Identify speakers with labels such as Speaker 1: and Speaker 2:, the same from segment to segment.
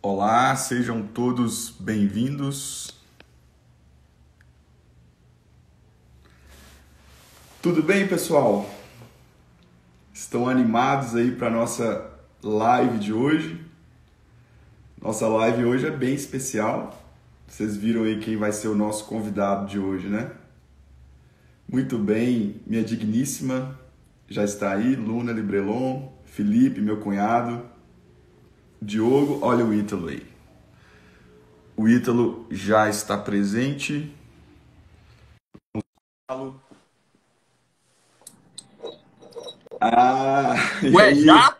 Speaker 1: Olá, sejam todos bem-vindos. Tudo bem, pessoal? Estão animados aí para nossa live de hoje? Nossa live hoje é bem especial. Vocês viram aí quem vai ser o nosso convidado de hoje, né? Muito bem, minha digníssima já está aí, Luna Librelon, Felipe, meu cunhado, Diogo, olha o Ítalo aí. O Ítalo já está presente. Ah, e
Speaker 2: Ué,
Speaker 1: aí?
Speaker 2: já?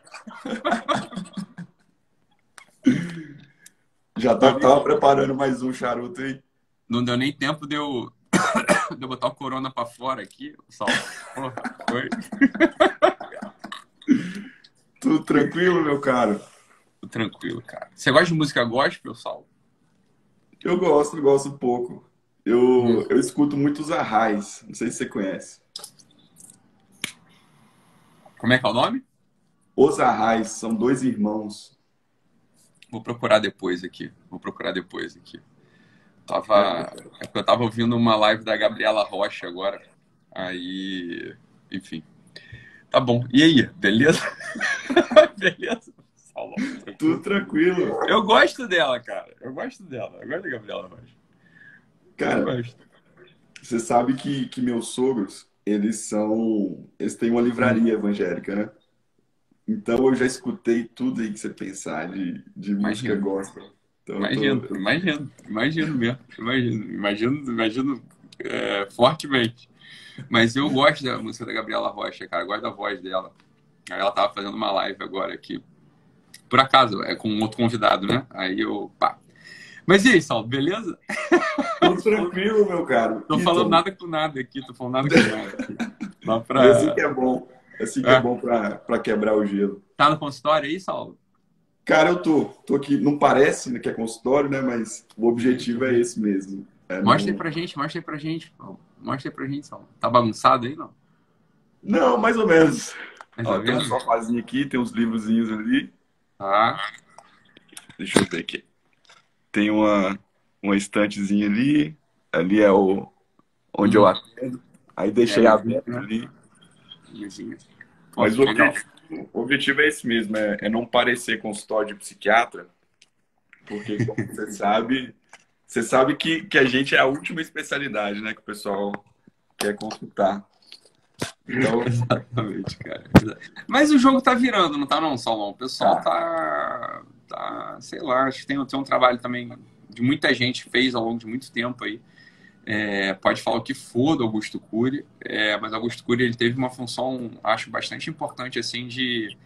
Speaker 1: Já tava preparando mais um charuto aí.
Speaker 2: Não deu nem tempo de eu botar o corona pra fora aqui, Saulo. Porra, foi.
Speaker 1: Tudo tranquilo, meu caro?
Speaker 2: Tô tranquilo, cara. Você gosta de música gospel, Saulo?
Speaker 1: Eu gosto um pouco. Eu escuto muito os Arrais, não sei se você conhece.
Speaker 2: Como é que é o nome?
Speaker 1: Os Arrais são dois irmãos.
Speaker 2: Vou procurar depois aqui.
Speaker 1: É,
Speaker 2: É porque eu tava ouvindo uma live da Gabriela Rocha agora. Aí, enfim. Tá bom. E aí, beleza? Beleza? Saulo,
Speaker 1: tudo
Speaker 2: tranquilo.
Speaker 1: tranquilo.
Speaker 2: Eu gosto dela, cara. Eu gosto dela. Eu gosto da Gabriela Rocha. Eu
Speaker 1: Cara,
Speaker 2: gosto.
Speaker 1: você sabe que meus sogros, eles têm uma livraria evangélica, né? Então eu já escutei tudo aí que você pensar de música
Speaker 2: Imagino.
Speaker 1: gospel. Então
Speaker 2: Imagino, imagino mesmo. Imagino fortemente. Mas eu gosto da música da Gabriela Rocha, cara. Eu gosto da voz dela. Aí ela tava fazendo uma live agora aqui. Por acaso, é com um outro convidado, né? Aí eu. Pá. Mas e aí, Saulo, beleza?
Speaker 1: tudo tranquilo, meu caro.
Speaker 2: Tô falando
Speaker 1: Ítalo,
Speaker 2: nada com nada aqui, tô falando nada com nada aqui. Só
Speaker 1: e assim que
Speaker 2: pra.
Speaker 1: é bom. Assim que é
Speaker 2: É.
Speaker 1: bom para quebrar o gelo.
Speaker 2: Tá no consultório aí, Saulo?
Speaker 1: Cara, tô aqui, não parece né, que é consultório, né? Mas o objetivo é esse mesmo. É no...
Speaker 2: Mostra aí pra gente, Saulo. Mostra aí pra gente, Saulo. Tá bagunçado aí, não?
Speaker 1: Não, mais ou menos.
Speaker 2: Mais
Speaker 1: Ó,
Speaker 2: ou
Speaker 1: tem um
Speaker 2: menos?
Speaker 1: sofazinho aqui, tem uns livrozinhos ali.
Speaker 2: Tá.
Speaker 1: Deixa eu ver aqui. Tem uma estantezinha ali. Ali é onde eu
Speaker 2: Hum.
Speaker 1: atendo. Aí
Speaker 2: É a
Speaker 1: deixei
Speaker 2: luzinha,
Speaker 1: aberto
Speaker 2: né?
Speaker 1: ali.
Speaker 2: Luzinha. Pô,
Speaker 1: Mas
Speaker 2: que legal.
Speaker 1: o objetivo é esse mesmo, é não parecer consultório de psiquiatra, porque como você sabe que a gente é a última especialidade, né, que o pessoal quer consultar. Então,
Speaker 2: Exatamente, cara. Mas o jogo tá virando, não tá não, Saulão? O pessoal
Speaker 1: tá.
Speaker 2: sei lá, acho que tem um trabalho também de muita gente fez ao longo de muito tempo aí. Pode falar o que for do Augusto Cury, mas o Augusto Cury ele teve uma função, acho, bastante importante, assim, de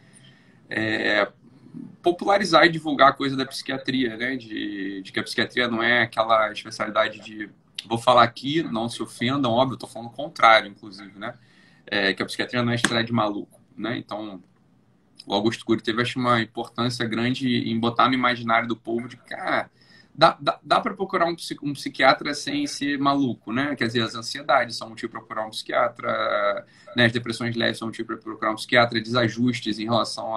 Speaker 2: popularizar e divulgar a coisa da psiquiatria, né? De que a psiquiatria não é aquela especialidade de vou falar aqui, não se ofendam, óbvio, eu tô falando o contrário, inclusive, né? Que a psiquiatria não é estrada de maluco, né? Então, o Augusto Cury teve, acho, uma importância grande em botar no imaginário do povo de, cara, dá para procurar um psiquiatra sem ser maluco, né? Quer dizer, as ansiedades são um motivo para procurar um psiquiatra, né? As depressões leves são um motivo para procurar um psiquiatra, desajustes em relação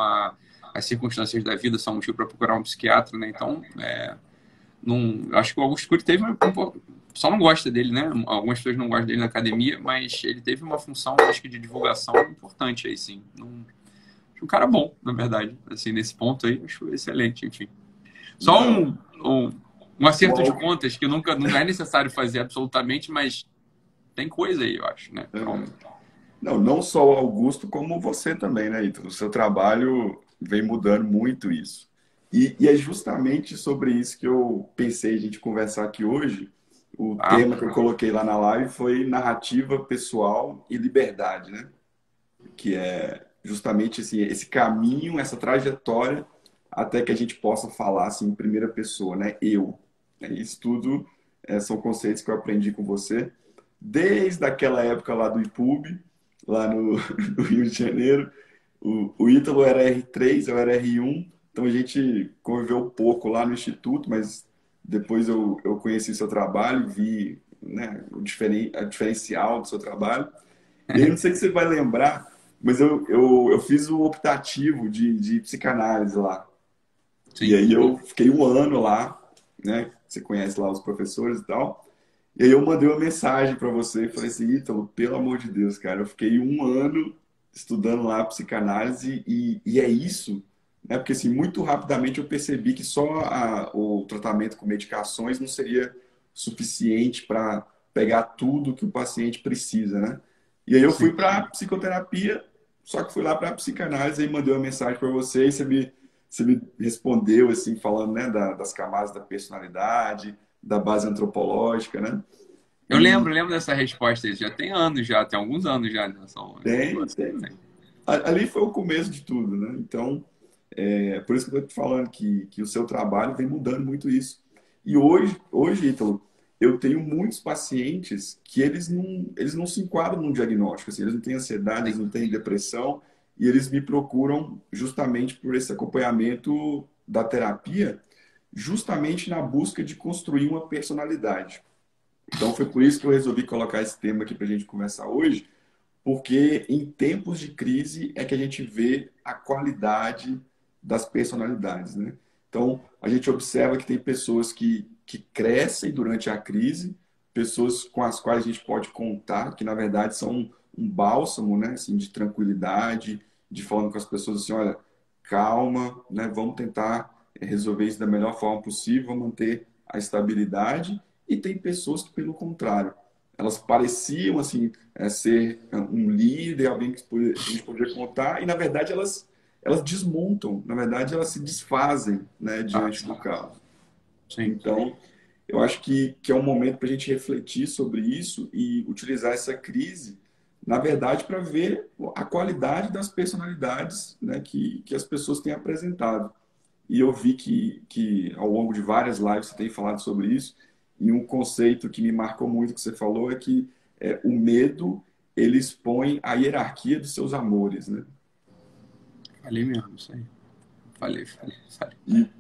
Speaker 2: às circunstâncias da vida são um motivo para procurar um psiquiatra, né? Então, não, acho que o Augusto Cury teve só não gosta dele, né? Algumas pessoas não gostam dele na academia, mas ele teve uma função, acho que de divulgação importante aí, sim. Acho um cara bom, na verdade. Assim, nesse ponto aí, acho excelente, enfim. Só
Speaker 1: Não,
Speaker 2: um acerto de
Speaker 1: o,
Speaker 2: contas que nunca não é necessário fazer absolutamente, mas tem coisa aí, eu acho, né? Então,
Speaker 1: não só o Augusto, como você também, né, Ítalo? O seu trabalho vem mudando muito isso. E é justamente sobre isso que eu pensei a gente conversar aqui hoje. O
Speaker 2: tá?
Speaker 1: tema que eu coloquei lá na live foi narrativa pessoal e liberdade, né? Que é justamente esse caminho, essa trajetória até que a gente possa falar assim, em primeira pessoa, né? Eu. Isso tudo são conceitos que eu aprendi com você desde aquela época lá do IPUB, lá no, no Rio de Janeiro. O Ítalo era R3, eu era R1, então a gente conviveu pouco lá no Instituto, mas depois eu conheci seu trabalho, vi né, a diferencial do seu trabalho. E aí, não sei se você vai lembrar, mas eu fiz o optativo de psicanálise lá. E
Speaker 2: Sim.
Speaker 1: aí eu fiquei um ano lá, né? Você conhece lá os professores e tal. E aí eu mandei uma mensagem para você e falei assim, Ítalo, pelo amor de Deus, cara, eu fiquei um ano estudando lá psicanálise e é isso, né? Porque assim, muito rapidamente eu percebi que só o tratamento com medicações não seria suficiente para pegar tudo que o paciente precisa, né? E aí eu fui
Speaker 2: Sim.
Speaker 1: para psicoterapia, só que fui lá para psicanálise e mandei uma mensagem para você e você me respondeu assim, falando, né, das camadas da personalidade, da base antropológica, né?
Speaker 2: Eu
Speaker 1: E
Speaker 2: lembro dessa resposta aí. Já tem anos já, tem alguns anos já nessa
Speaker 1: tem,
Speaker 2: conversa.
Speaker 1: tem.
Speaker 2: Tem.
Speaker 1: Ali foi o começo de tudo, né? Então, por isso que eu estou te falando que o seu trabalho vem mudando muito isso. E hoje, Ítalo, eu tenho muitos pacientes que eles não se enquadram num diagnóstico, assim, eles não têm ansiedade, eles
Speaker 2: Sim.
Speaker 1: não têm depressão, e eles me procuram justamente por esse acompanhamento da terapia, justamente na busca de construir uma personalidade. Então, foi por isso que eu resolvi colocar esse tema aqui para a gente conversar hoje, porque em tempos de crise é que a gente vê a qualidade das personalidades, né? Então, a gente observa que tem pessoas que crescem durante a crise, pessoas com as quais a gente pode contar, que na verdade são um bálsamo, né? Assim, de tranquilidade, de falando com as pessoas assim, olha, calma, né? Vamos tentar resolver isso da melhor forma possível, vamos manter a estabilidade. E tem pessoas que, pelo contrário, elas pareciam assim ser um líder, alguém que a gente poderia contar, e na verdade elas desmontam, na verdade elas se desfazem, né,
Speaker 2: Ah,
Speaker 1: diante do
Speaker 2: sim.
Speaker 1: caos.
Speaker 2: Sim.
Speaker 1: Então, eu acho que é um momento para a gente refletir sobre isso e utilizar essa crise, na verdade, para ver a qualidade das personalidades, né, que as pessoas têm apresentado. E eu vi que ao longo de várias lives você tem falado sobre isso, e um conceito que me marcou muito que você falou é que o medo ele expõe a hierarquia dos seus amores, né?
Speaker 2: Falei mesmo, isso aí. Falei.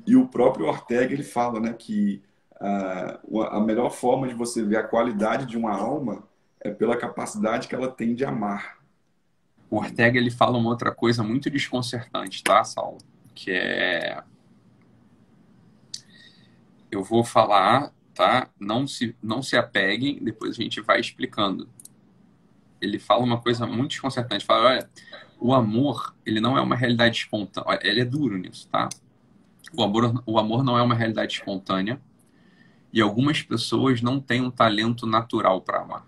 Speaker 1: E o próprio Ortega ele fala, né, que a melhor forma de você ver a qualidade de uma alma é pela capacidade que ela tem de amar.
Speaker 2: O Ortega, ele fala uma outra coisa muito desconcertante, tá, Saulo? Que é... Eu vou falar, tá? Não se apeguem, depois a gente vai explicando. Ele fala uma coisa muito desconcertante. Fala, olha, o amor, ele não é uma realidade espontânea. Olha, ele é duro nisso, tá? O amor não é uma realidade espontânea e algumas pessoas não têm um talento natural para amar,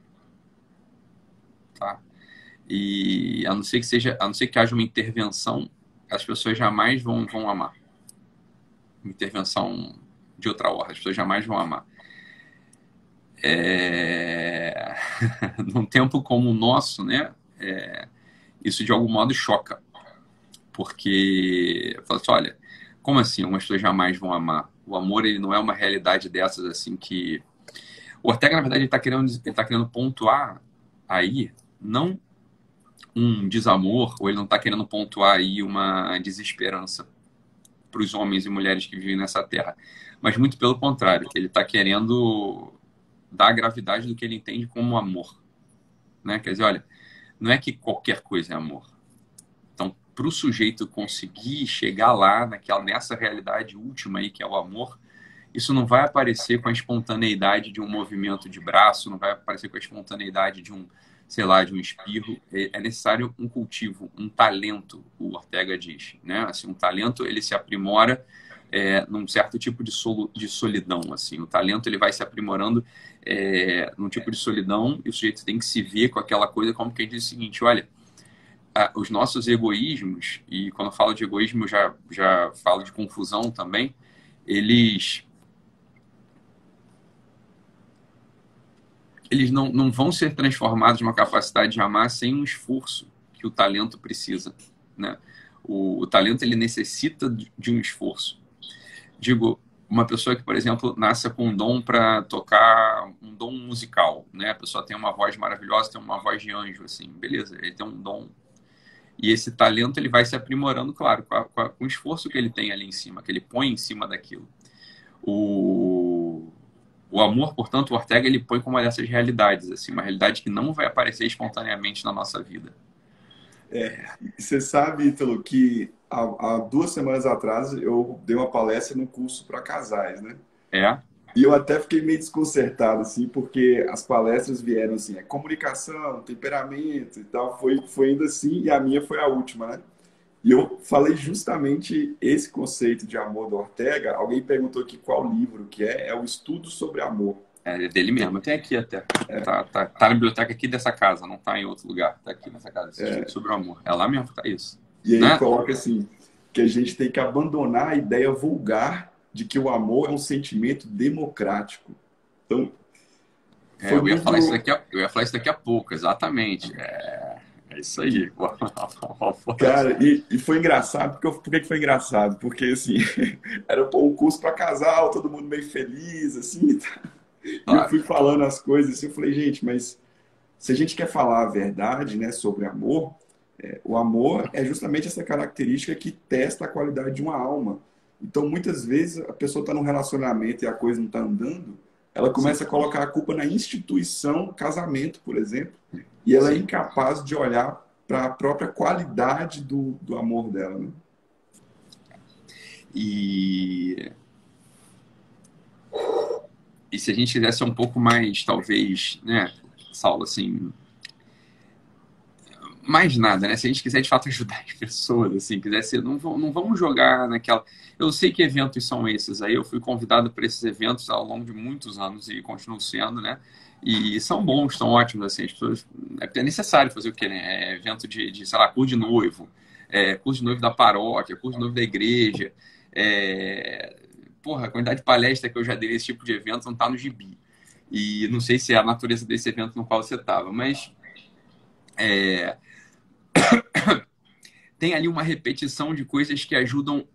Speaker 2: tá? E a não ser que haja uma intervenção, as pessoas jamais vão amar. Uma intervenção de outra ordem, as pessoas jamais vão amar. É... Num tempo como o nosso, né? Isso de algum modo choca, porque fala assim, olha, como assim? Algumas pessoas jamais vão amar. O amor ele não é uma realidade dessas assim que o Ortega na verdade ele tá querendo pontuar aí não um desamor ou ele não está querendo pontuar aí uma desesperança para os homens e mulheres que vivem nessa terra, mas muito pelo contrário, ele está querendo dar a gravidade do que ele entende como amor, né? Quer dizer, olha, não é que qualquer coisa é amor. Então, para o sujeito conseguir chegar lá nessa realidade última aí que é o amor, isso não vai aparecer com a espontaneidade de um movimento de braço, não vai aparecer com a espontaneidade de um, sei lá, de um espirro. É necessário um cultivo, um talento, o Ortega diz, né? Assim, um talento ele se aprimora num certo tipo de solidão, assim. O talento ele vai se aprimorando num tipo de solidão e o sujeito tem que se ver com aquela coisa como quem diz o seguinte, olha, os nossos egoísmos, e quando eu falo de egoísmo eu já falo de confusão também, eles eles não vão ser transformados numa capacidade de amar sem um esforço que o talento precisa, né? O talento ele necessita de um esforço. Digo, uma pessoa que, por exemplo, nasce com um dom para tocar, um dom musical, né? A pessoa tem uma voz maravilhosa, tem uma voz de anjo, assim, beleza? Ele tem um dom e esse talento ele vai se aprimorando, claro, com o esforço que ele tem ali em cima, que ele põe em cima daquilo. O, o amor, portanto, o Ortega ele põe como uma dessas realidades, assim, uma realidade que não vai aparecer espontaneamente na nossa vida.
Speaker 1: E você sabe, Ítalo, que há 2 semanas atrás eu dei uma palestra no curso para casais, né?
Speaker 2: É,
Speaker 1: E eu até fiquei meio desconcertado, assim, porque as palestras vieram assim, comunicação, temperamento e tal, foi indo assim, e a minha foi a última, né? E eu falei justamente esse conceito de amor do Ortega. Alguém perguntou aqui qual livro que é o Estudo sobre Amor.
Speaker 2: é dele mesmo. Tem aqui até. Tá na biblioteca aqui dessa casa, não tá em outro lugar. Tá aqui nessa casa, esse estudo sobre o amor. É lá mesmo que tá isso.
Speaker 1: E aí ele
Speaker 2: Né?
Speaker 1: coloca assim, que a gente tem que abandonar a ideia vulgar de que o amor é um sentimento democrático. Então, foi
Speaker 2: Eu ia falar isso
Speaker 1: muito.
Speaker 2: daqui eu ia falar isso daqui a pouco, exatamente. É isso aí.
Speaker 1: Cara, e foi engraçado, por que que foi engraçado? Porque, assim, era pô, um curso para casal, todo mundo meio feliz, assim, e eu
Speaker 2: Claro.
Speaker 1: fui falando as coisas, assim, eu falei, gente, mas se a gente quer falar a verdade, né, sobre amor, o amor é justamente essa característica que testa a qualidade de uma alma. Então, muitas vezes, a pessoa está num relacionamento e a coisa não está andando, ela
Speaker 2: Sim,
Speaker 1: começa a colocar a culpa na instituição casamento, por exemplo, e ela é
Speaker 2: sim.
Speaker 1: incapaz de olhar para a própria qualidade do amor dela, né?
Speaker 2: E, e se a gente quisesse ser um pouco mais, talvez, né, Saulo, assim, mais nada, né? Se a gente quiser de fato ajudar as pessoas, assim, quisesse, não vamos jogar naquela. Eu sei que eventos são esses aí, eu fui convidado para esses eventos ao longo de muitos anos e continuo sendo, né? E são bons, são ótimos, assim, as pessoas. É necessário fazer o quê, né? É evento sei lá, curso de noivo, curso de noivo da paróquia, curso de noivo da igreja. É... Porra, a quantidade de palestra que eu já dei nesse tipo de evento não tá no gibi. E não sei se é a natureza desse evento no qual você estava, mas tem ali uma repetição de coisas que ajudam,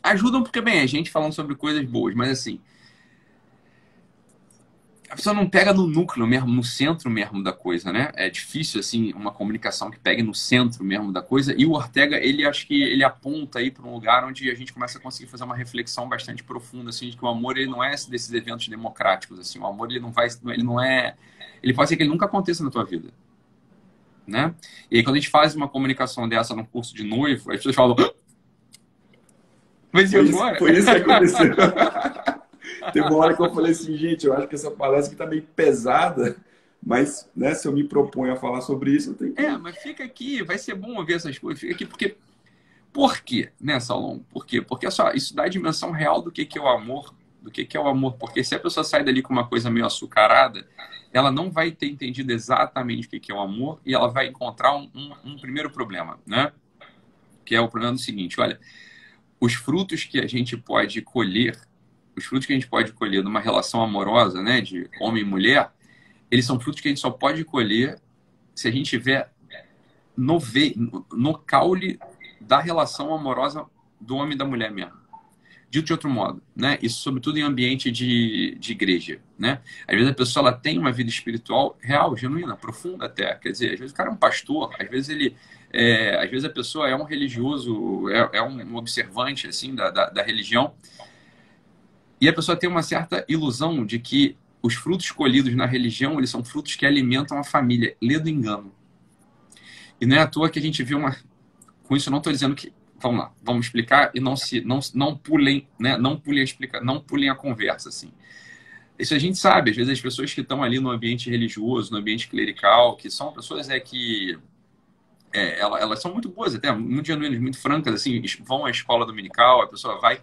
Speaker 2: ajudam porque, bem, a gente falando sobre coisas boas, mas assim, a pessoa não pega no núcleo mesmo, no centro mesmo da coisa, né? É difícil, assim, uma comunicação que pegue no centro mesmo da coisa, e o Ortega, ele acho que ele aponta aí para um lugar onde a gente começa a conseguir fazer uma reflexão bastante profunda, assim, de que o amor, ele não é desses eventos democráticos, assim, o amor, ele não vai, ele não é, ele pode ser que ele nunca aconteça na tua vida, né? E aí, quando a gente faz uma comunicação dessa num curso de noivo, as pessoas falam, mas e agora?
Speaker 1: Foi isso que aconteceu. Teve uma hora que eu falei assim, gente, eu acho que essa palestra aqui tá meio pesada, mas, né, se eu me proponho a falar sobre isso, eu tenho que.
Speaker 2: Mas fica aqui, vai ser bom ouvir essas coisas, fica aqui, porque... Por quê, né, Salom? Por quê? Porque só, isso dá a dimensão real do que é o amor, do que é o amor, porque se a pessoa sai dali com uma coisa meio açucarada, ela não vai ter entendido exatamente o que é o amor e ela vai encontrar um primeiro problema, né? Que é o problema do seguinte, olha, os frutos que a gente pode colher, os frutos que a gente pode colher numa relação amorosa, né, de homem e mulher, eles são frutos que a gente só pode colher se a gente tiver no caule da relação amorosa do homem e da mulher mesmo. Dito de outro modo, né? Isso sobretudo em ambiente de igreja, né? Às vezes a pessoa ela tem uma vida espiritual real, genuína, profunda até. Quer dizer, às vezes o cara é um pastor, às vezes às vezes a pessoa é um religioso, é um observante assim da religião, e a pessoa tem uma certa ilusão de que os frutos colhidos na religião eles são frutos que alimentam a família. Lê do engano. E não é à toa que a gente viu uma. Com isso, eu não estou dizendo que. Vamos lá, vamos explicar e não pulem, né? Não pulem a conversa, assim. Isso a gente sabe, às vezes as pessoas que estão ali no ambiente religioso, no ambiente clerical, que são pessoas que elas são muito boas, até muito genuínas, muito francas, assim, vão à escola dominical, a pessoa vai,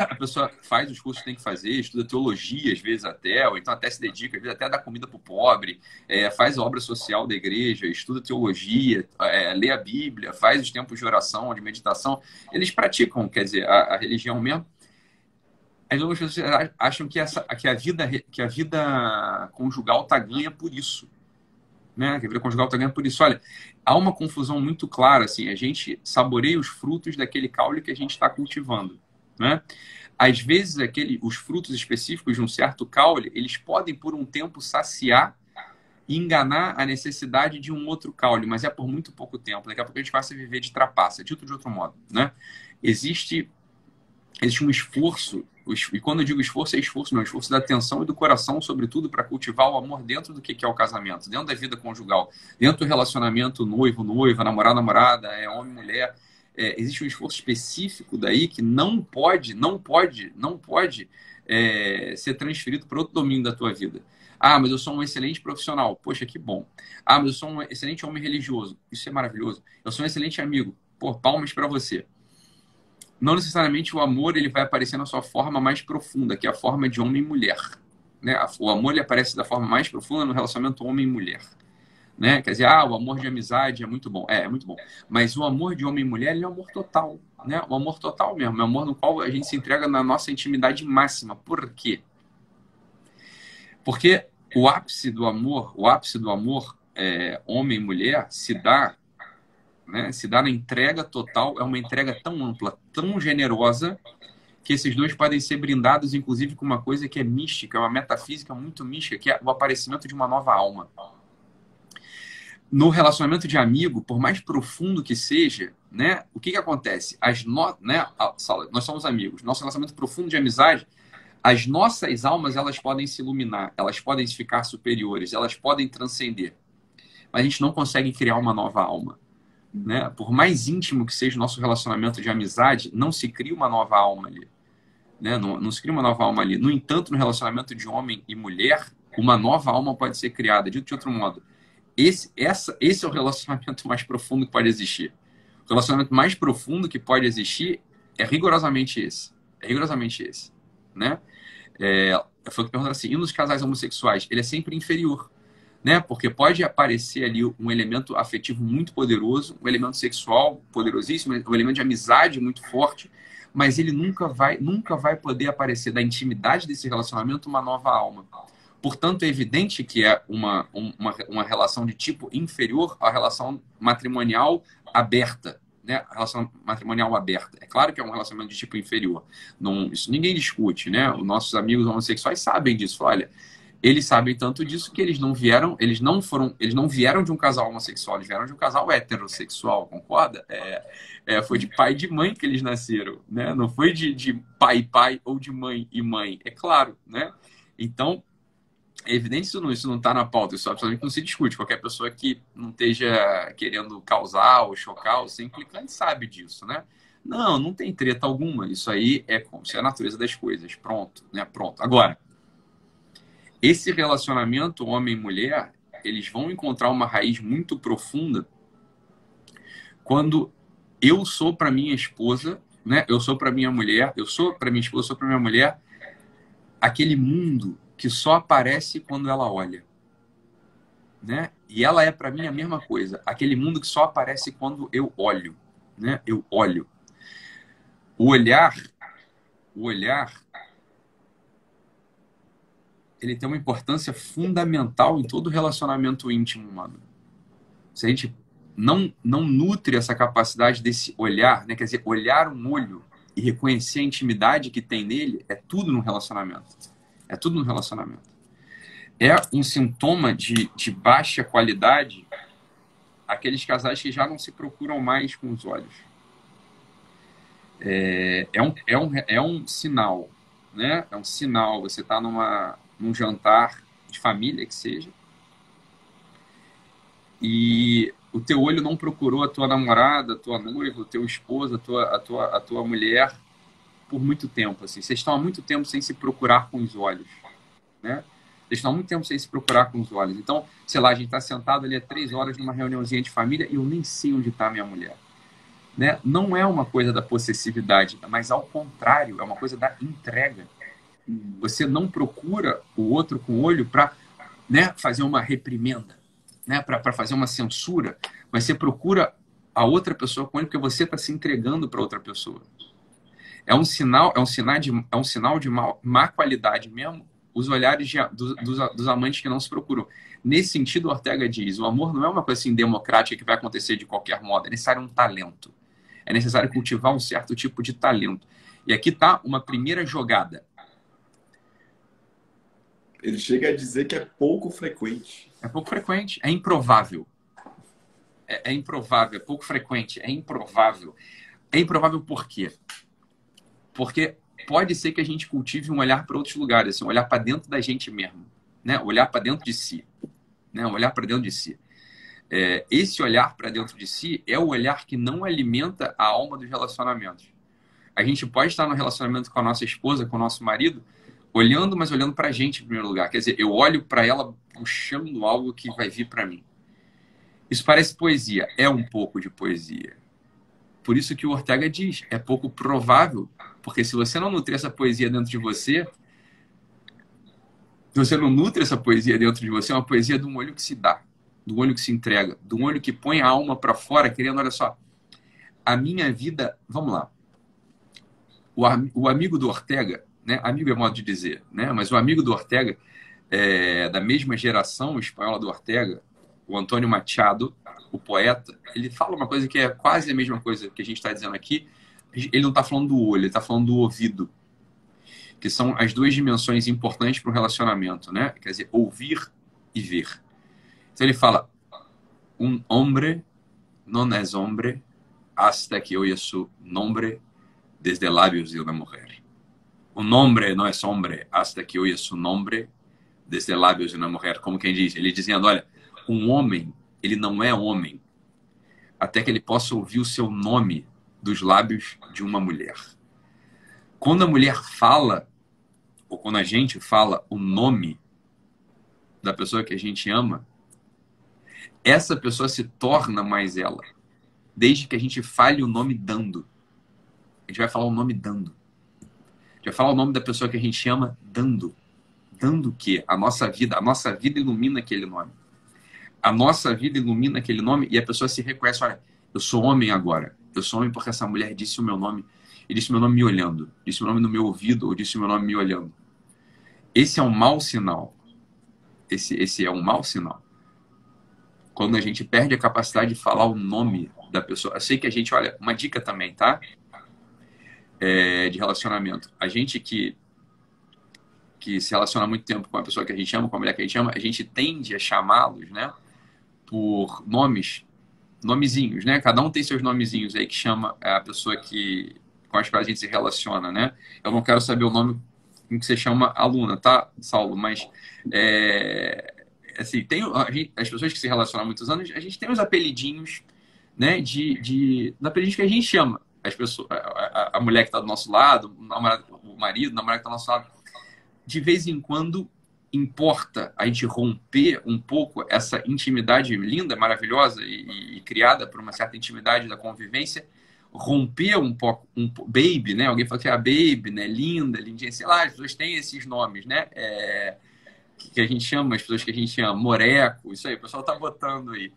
Speaker 2: a pessoa faz os cursos que tem que fazer, estuda teologia, às vezes até, ou então até se dedica, às vezes até dá comida para o pobre, faz a obra social da igreja, estuda teologia, lê a Bíblia, faz os tempos de oração, de meditação. Eles praticam, quer dizer, a religião mesmo. As outras pessoas acham que a vida conjugal está ganha por isso. Né? Que a vida conjugal está ganha por isso. Olha, há uma confusão muito clara, assim, a gente saboreia os frutos daquele caule que a gente está cultivando. Né? Às vezes, os frutos específicos de um certo caule, eles podem, por um tempo, saciar e enganar a necessidade de um outro caule, mas é por muito pouco tempo. Daqui a pouco a gente passa a viver de trapaça, dito de outro modo. Né? Existe um esforço E quando eu digo esforço, é esforço, não. Esforço da atenção e do coração, sobretudo, para cultivar o amor dentro do que é o casamento, dentro da vida conjugal, dentro do relacionamento noivo-noiva, namorado-namorada, homem-mulher. Existe um esforço específico daí que não pode ser transferido para outro domínio da tua vida. Ah, mas eu sou um excelente profissional. Poxa, que bom. Ah, mas eu sou um excelente homem religioso. Isso é maravilhoso. Eu sou um excelente amigo. Pô, palmas para você. Não necessariamente o amor ele vai aparecer na sua forma mais profunda, que é a forma de homem e mulher. Né? O amor ele aparece da forma mais profunda no relacionamento homem e mulher. Né? Quer dizer, o amor de amizade é muito bom. É muito bom. Mas o amor de homem e mulher ele é um amor total. Né? O amor total mesmo. É um amor no qual a gente se entrega na nossa intimidade máxima. Por quê? Porque o ápice do amor, homem e mulher, se dá na entrega total, é uma entrega tão ampla, tão generosa, que esses dois podem ser brindados, inclusive, com uma coisa que é mística, uma metafísica muito mística, que é o aparecimento de uma nova alma. No relacionamento de amigo, por mais profundo que seja, né, o que acontece? Nós somos amigos, nosso relacionamento profundo de amizade, as nossas almas elas podem se iluminar, elas podem ficar superiores, elas podem transcender, mas a gente não consegue criar uma nova alma. Né? Por mais íntimo que seja o nosso relacionamento de amizade, não se cria uma nova alma ali. Né? Não se cria uma nova alma ali. No entanto, no relacionamento de homem e mulher, uma nova alma pode ser criada. Dito de outro modo, esse é o relacionamento mais profundo que pode existir. O relacionamento mais profundo que pode existir é rigorosamente esse. Né? Foi o que perguntaram assim, e nos casais homossexuais? Ele é sempre inferior. Né? Porque pode aparecer ali um elemento afetivo muito poderoso, um elemento sexual poderosíssimo, um elemento de amizade muito forte, mas ele nunca vai poder aparecer da intimidade desse relacionamento uma nova alma. Portanto, é evidente que é uma relação de tipo inferior à relação matrimonial aberta. Né? A relação matrimonial aberta. É claro que é um relacionamento de tipo inferior. Isso ninguém discute. Né? Os nossos amigos homossexuais sabem disso. Olha, eles sabem tanto disso que eles não vieram de um casal homossexual, eles vieram de um casal heterossexual, concorda? Foi de pai e de mãe que eles nasceram, né? Não foi de pai e pai ou de mãe e mãe, é claro, né? Então, é evidente que isso não está na pauta, isso absolutamente não se discute. Qualquer pessoa que não esteja querendo causar ou chocar ou ser implicante sabe disso, né? Não tem treta alguma, isso aí é como se é a natureza das coisas, pronto, né? Pronto. Agora, esse relacionamento homem e mulher, eles vão encontrar uma raiz muito profunda quando eu sou para minha esposa, né? Eu sou para minha mulher, eu sou para minha esposa, eu sou para minha mulher, aquele mundo que só aparece quando ela olha, né? E ela é para mim a mesma coisa, aquele mundo que só aparece quando eu olho, né? Eu olho. O olhar ele tem uma importância fundamental em todo relacionamento íntimo humano. Se a gente não nutre essa capacidade desse olhar, né? Quer dizer, olhar um olho e reconhecer a intimidade que tem nele, é tudo no relacionamento. É tudo no relacionamento. É um sintoma de baixa qualidade aqueles casais que já não se procuram mais com os olhos. É um sinal, né? É um sinal. Você está num jantar de família, que seja, e o teu olho não procurou a tua namorada, a tua noiva, o teu esposo, a tua mulher por muito tempo. Assim. Vocês estão há muito tempo sem se procurar com os olhos. Né? Vocês estão há muito tempo sem se procurar com os olhos. Então, sei lá, a gente está sentado ali há 3 horas numa reuniãozinha de família e eu nem sei onde está minha mulher. Né? Não é uma coisa da possessividade, mas ao contrário, é uma coisa da entrega. Você não procura o outro com o olho para, né, fazer uma reprimenda, né, para fazer uma censura, mas você procura a outra pessoa com ele porque você está se entregando para outra pessoa. É um sinal de má qualidade mesmo os olhares dos amantes que não se procuram. Nesse sentido, Ortega diz, o amor não é uma coisa assim democrática que vai acontecer de qualquer modo, é necessário um talento. É necessário cultivar um certo tipo de talento. E aqui está uma primeira jogada.
Speaker 1: Ele chega a dizer que é pouco frequente.
Speaker 2: É pouco frequente, é improvável. É improvável, é pouco frequente, é improvável. É improvável por quê? Porque pode ser que a gente cultive um olhar para outros lugares, assim, um olhar para dentro da gente mesmo, né? Olhar para dentro de si, né? Olhar para dentro de si. Esse olhar para dentro de si é o olhar que não alimenta a alma dos relacionamentos. A gente pode estar no relacionamento com a nossa esposa, com o nosso marido, olhando, mas olhando para a gente em primeiro lugar. Quer dizer, eu olho para ela puxando algo que vai vir para mim. Isso parece poesia, é um pouco de poesia. Por isso que o Ortega diz, é pouco provável, porque se você não nutrir essa poesia dentro de você, se você não nutre essa poesia dentro de você, é uma poesia de um olho que se dá, de um olho que se entrega, de um olho que põe a alma para fora, querendo, olha só, a minha vida, vamos lá, o amigo do Ortega, né? Amigo é modo de dizer, né? Mas o amigo do Ortega, da mesma geração espanhola do Ortega, o Antônio Machado, o poeta, ele fala uma coisa que é quase a mesma coisa que a gente está dizendo aqui. Ele não está falando do olho, ele está falando do ouvido, que são as duas dimensões importantes para o relacionamento, né? Quer dizer, ouvir e ver. Então ele fala, um hombre não é hombre hasta que oye su nombre desde labios de uma mulher. Um hombre não é hombre hasta que oye su nombre desde labios de uma mulher. Como quem diz? Ele dizendo, olha, um homem, ele não é homem até que ele possa ouvir o seu nome dos lábios de uma mulher. Quando a mulher fala, ou quando a gente fala o nome da pessoa que a gente ama, essa pessoa se torna mais ela. Desde que a gente fale o nome dando. A gente vai falar o nome dando. A gente vai falar o nome da pessoa que a gente ama dando. Dando o quê? A nossa vida. A nossa vida ilumina aquele nome. A nossa vida ilumina aquele nome e a pessoa se reconhece, olha, eu sou homem agora. Eu sou homem porque essa mulher disse o meu nome. E disse o meu nome me olhando. Disse o meu nome no meu ouvido ou disse o meu nome me olhando. Esse é um mau sinal. Esse é um mau sinal. Quando a gente perde a capacidade de falar o nome da pessoa. Eu sei que a gente, olha, uma dica também, tá? De relacionamento. A gente que se relaciona há muito tempo com a pessoa que a gente ama, com a mulher que a gente ama, a gente tende a chamá-los, né? Por nomezinhos, né? Cada um tem seus nomezinhos aí que chama a pessoa com as quais a gente se relaciona, né? Eu não quero saber o nome em que você chama a Luna, tá, Saulo? Mas, assim, as pessoas que se relacionam há muitos anos, a gente tem os apelidinhos, né? Apelidinhos que a gente chama. As pessoas, a mulher que está do nosso lado, o marido, a namorada que está do nosso lado. De vez em quando, importa a gente romper um pouco essa intimidade linda, maravilhosa e criada por uma certa intimidade da convivência, romper um pouco, baby, né? Alguém fala que é a baby, né? Linda, lindinha, sei lá, as pessoas têm esses nomes, né? Que a gente chama, as pessoas que a gente chama, moreco, isso aí, o pessoal tá botando aí.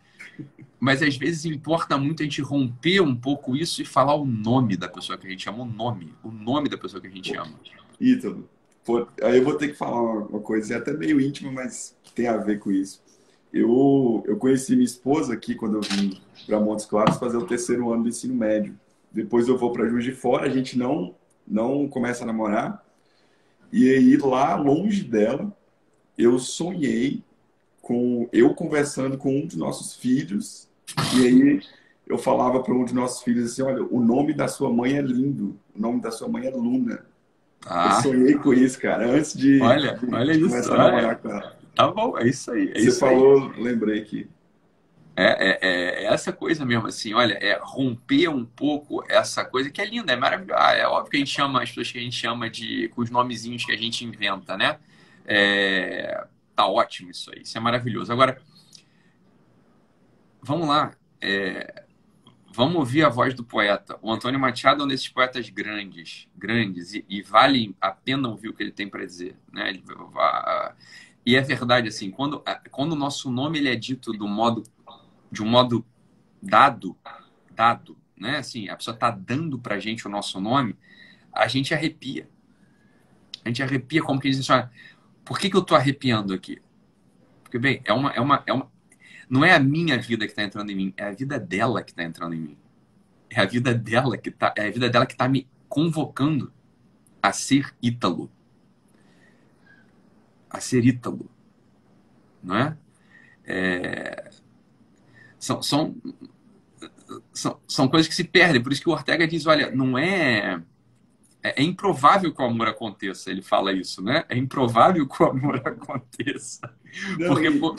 Speaker 2: Mas às vezes importa muito a gente romper um pouco isso e falar o nome da pessoa que a gente ama, o nome da pessoa que a gente ama.
Speaker 1: Ítalo, aí eu vou ter que falar uma coisa, é até meio íntima, mas tem a ver com isso. Eu conheci minha esposa aqui quando eu vim para Montes Claros fazer o terceiro ano do ensino médio. Depois eu vou para Juiz de Fora, a gente não começa a namorar. E aí lá, longe dela, eu sonhei com eu conversando com um dos nossos filhos. E aí eu falava para um dos nossos filhos assim, olha, o nome da sua mãe é lindo, o nome da sua mãe é Luna. Eu sonhei com isso, cara, antes de
Speaker 2: isso,
Speaker 1: começar a namorar com ela.
Speaker 2: Tá bom, é isso aí.
Speaker 1: Você falou, lembrei aqui.
Speaker 2: É essa coisa mesmo, assim, olha, romper um pouco essa coisa que é linda, é maravilhosa. É óbvio que a gente chama as pessoas que a gente chama com os nomezinhos que a gente inventa, né? Tá ótimo isso aí, isso é maravilhoso. Agora, vamos lá, vamos ouvir a voz do poeta. O Antônio Machado é um desses poetas grandes, e vale a pena ouvir o que ele tem para dizer, né? E é verdade, assim, quando o nosso nome ele é dito de um modo dado, né? Assim, a pessoa está dando para a gente o nosso nome, a gente arrepia. A gente arrepia como que diz assim, por que eu estou arrepiando aqui? Porque, bem, não é a minha vida que está entrando em mim, é a vida dela que está entrando em mim. É a vida dela que está me convocando a ser Ítalo. A ser Ítalo. Não é? São coisas que se perdem. Por isso que o Ortega diz, olha, não é é improvável que o amor aconteça. Ele fala isso, né? É improvável que o amor aconteça.
Speaker 1: Não,
Speaker 2: Porque, pô,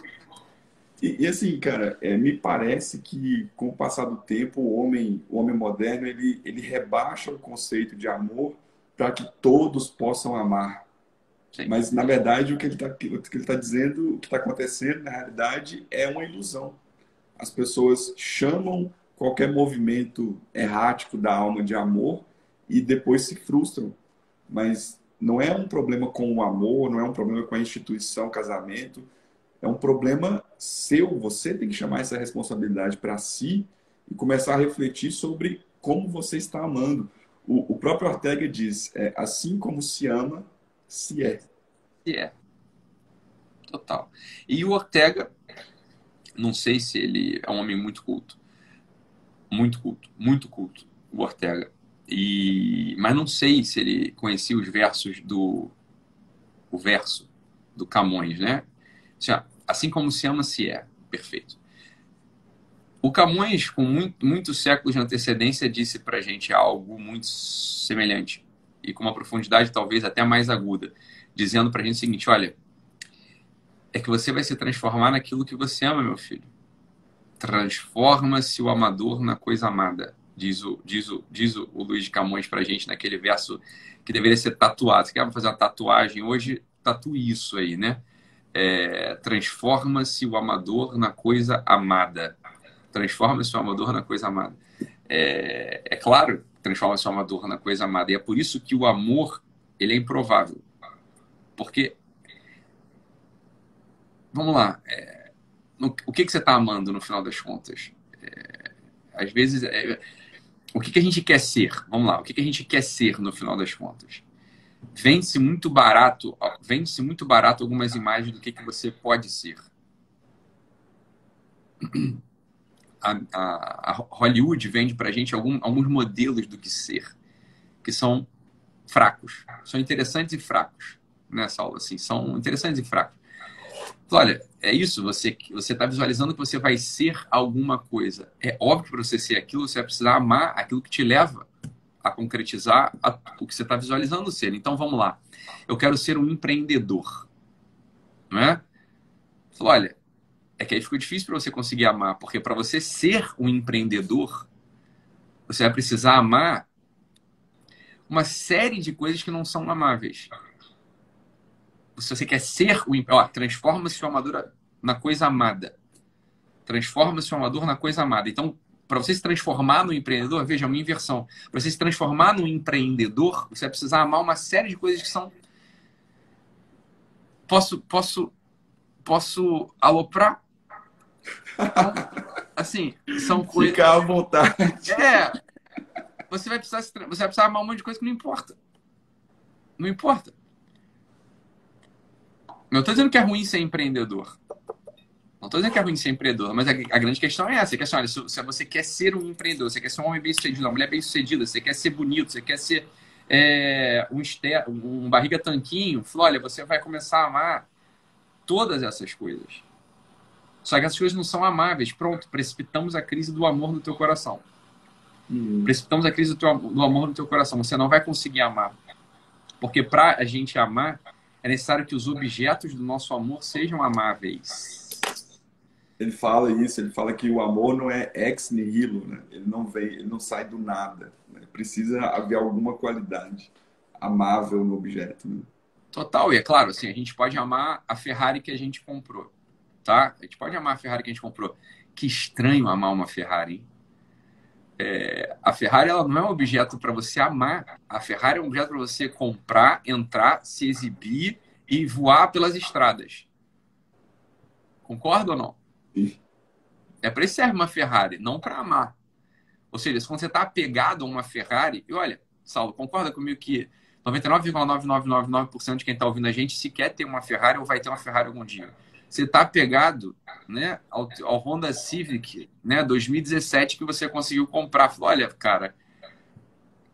Speaker 1: assim, cara, me parece que com o passar do tempo, o homem moderno, ele rebaixa o conceito de amor para que todos possam amar.
Speaker 2: sim,
Speaker 1: Mas, na verdade, o que ele tá dizendo, o que está acontecendo, na realidade, é uma ilusão. As pessoas chamam qualquer movimento errático da alma de amor e depois se frustram. Mas não é um problema com o amor, não é um problema com a instituição casamento, é um problema seu. Você tem que chamar essa responsabilidade para si e começar a refletir sobre como você está amando. O próprio Ortega diz, assim como se ama, se é.
Speaker 2: é, total. E o Ortega, não sei se ele é um homem muito culto, muito culto, o Ortega. Mas não sei se ele conhecia os versos o verso do Camões, né? Assim como se ama, se é. Perfeito. O Camões, com muitos séculos de antecedência, disse pra gente algo muito semelhante e com uma profundidade talvez até mais aguda, dizendo pra gente o seguinte: olha, é que você vai se transformar naquilo que você ama, meu filho. Transforma-se o amador na coisa amada, diz o Luiz de Camões pra gente naquele verso que deveria ser tatuado. Você quer fazer uma tatuagem hoje? Tatue isso aí, né? Transforma-se o amador na coisa amada. Transforma-se o amador na coisa amada. Claro, transforma-se o amador na coisa amada. E é por isso que o amor, ele é improvável. Porque, vamos lá, o que você está amando no final das contas? Às vezes, o que a gente quer ser? Vamos lá, o que a gente quer ser no final das contas? Vende-se muito barato algumas imagens do que você pode ser. A Hollywood vende pra gente alguns modelos do que ser, que são fracos. São interessantes e fracos. Nessa aula, assim, são interessantes e fracos. Olha, é isso, você está visualizando que você vai ser alguma coisa. É óbvio que para você ser aquilo, você vai precisar amar aquilo que te leva a concretizar o que você está visualizando ser. Então, vamos lá. Eu quero ser um empreendedor. Não é? Olha, é que aí ficou difícil para você conseguir amar, porque para você ser um empreendedor, você vai precisar amar uma série de coisas que não são amáveis. Se você quer ser o empreendedor, transforma-se o amador na coisa amada. Transforma-se o amador na coisa amada. Então, para você se transformar no empreendedor, veja, é uma inversão. Para você se transformar no empreendedor, você vai precisar amar uma série de coisas que são... Posso aloprar? Então, assim, são coisas...
Speaker 1: Fica à vontade.
Speaker 2: Você vai precisar amar um monte de coisa que não importa. Não importa. Não estou dizendo que é ruim ser empreendedor. Não estou dizendo que é ruim ser empreendedor, mas a grande questão é essa. A questão é, se você quer ser um empreendedor, você quer ser um homem bem-sucedido, uma mulher bem-sucedida, você quer ser bonito, você quer ser um barriga tanquinho, olha, você vai começar a amar todas essas coisas. Só que essas coisas não são amáveis. Pronto, precipitamos a crise do amor no teu coração. Precipitamos a crise do amor no teu coração. Você não vai conseguir amar. Porque para a gente amar, é necessário que os objetos do nosso amor sejam amáveis.
Speaker 1: Ele fala isso, ele fala que o amor não é ex nihilo, né? Ele não sai do nada, né? Precisa haver alguma qualidade amável no objeto, né?
Speaker 2: Total, e é claro, assim, a gente pode amar a Ferrari que a gente comprou, tá? A gente pode amar a Ferrari que a gente comprou. Que estranho amar uma Ferrari, hein? A Ferrari, ela não é um objeto para você amar. A Ferrari é um objeto para você comprar, entrar, se exibir e voar pelas estradas. Concorda ou não?
Speaker 1: Sim.
Speaker 2: É para isso que serve uma Ferrari, não para amar. Ou seja, quando você está apegado a uma Ferrari, e olha, Saulo, concorda comigo que 99,9999% de quem está ouvindo a gente sequer tem uma Ferrari ou vai ter uma Ferrari algum dia. Você está apegado, né, ao Honda Civic, né, 2017 que você conseguiu comprar. Falou, olha, cara,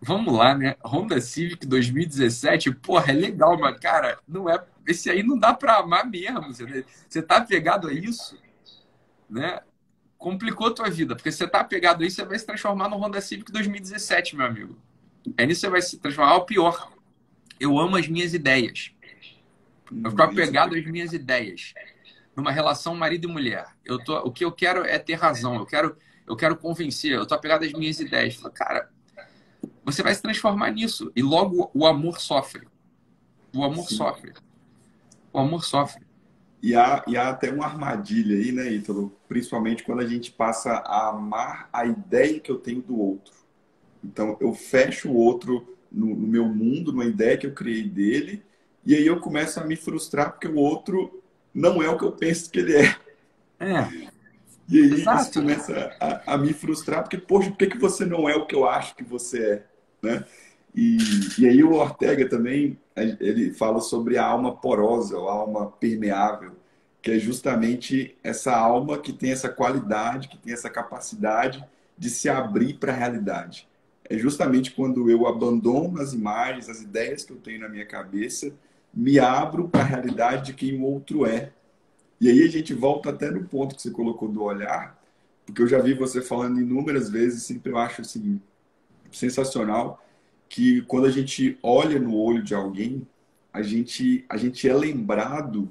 Speaker 2: vamos lá, né? Honda Civic 2017, porra, é legal, mas, cara, não é, esse aí não dá para amar mesmo. Você está apegado a isso, né? Complicou a tua vida, porque você está apegado a isso, você vai se transformar no Honda Civic 2017, meu amigo. Aí nisso você vai se transformar. Ah, o pior, eu amo as minhas ideias. Eu fico
Speaker 1: Isso.
Speaker 2: apegado às minhas ideias. Numa relação marido e mulher. O que eu quero é ter razão. Eu quero convencer. Eu tô apegado às minhas ideias. Falo, cara, você vai se transformar nisso. E logo o amor sofre. O amor
Speaker 1: Sim.
Speaker 2: sofre. O amor sofre.
Speaker 1: E há até uma armadilha aí, né, Ítalo? Principalmente quando a gente passa a amar a ideia que eu tenho do outro. Então, eu fecho o outro no meu mundo, numa ideia que eu criei dele, e aí eu começo a me frustrar porque o outro não é o que eu penso que ele é.
Speaker 2: É,
Speaker 1: E aí isso
Speaker 2: exato.
Speaker 1: começa a me frustrar, porque, poxa, por que que você não é o que eu acho que você é, né? E, e aí o Ortega também, ele fala sobre a alma porosa, ou a alma permeável, que é justamente essa alma que tem essa qualidade, que tem essa capacidade de se abrir para a realidade. É justamente quando eu abandono as imagens, as ideias que eu tenho na minha cabeça, me abro para a realidade de quem o outro é. E aí a gente volta até no ponto que você colocou do olhar, porque eu já vi você falando inúmeras vezes, sempre eu acho assim, sensacional, que quando a gente olha no olho de alguém, a gente é lembrado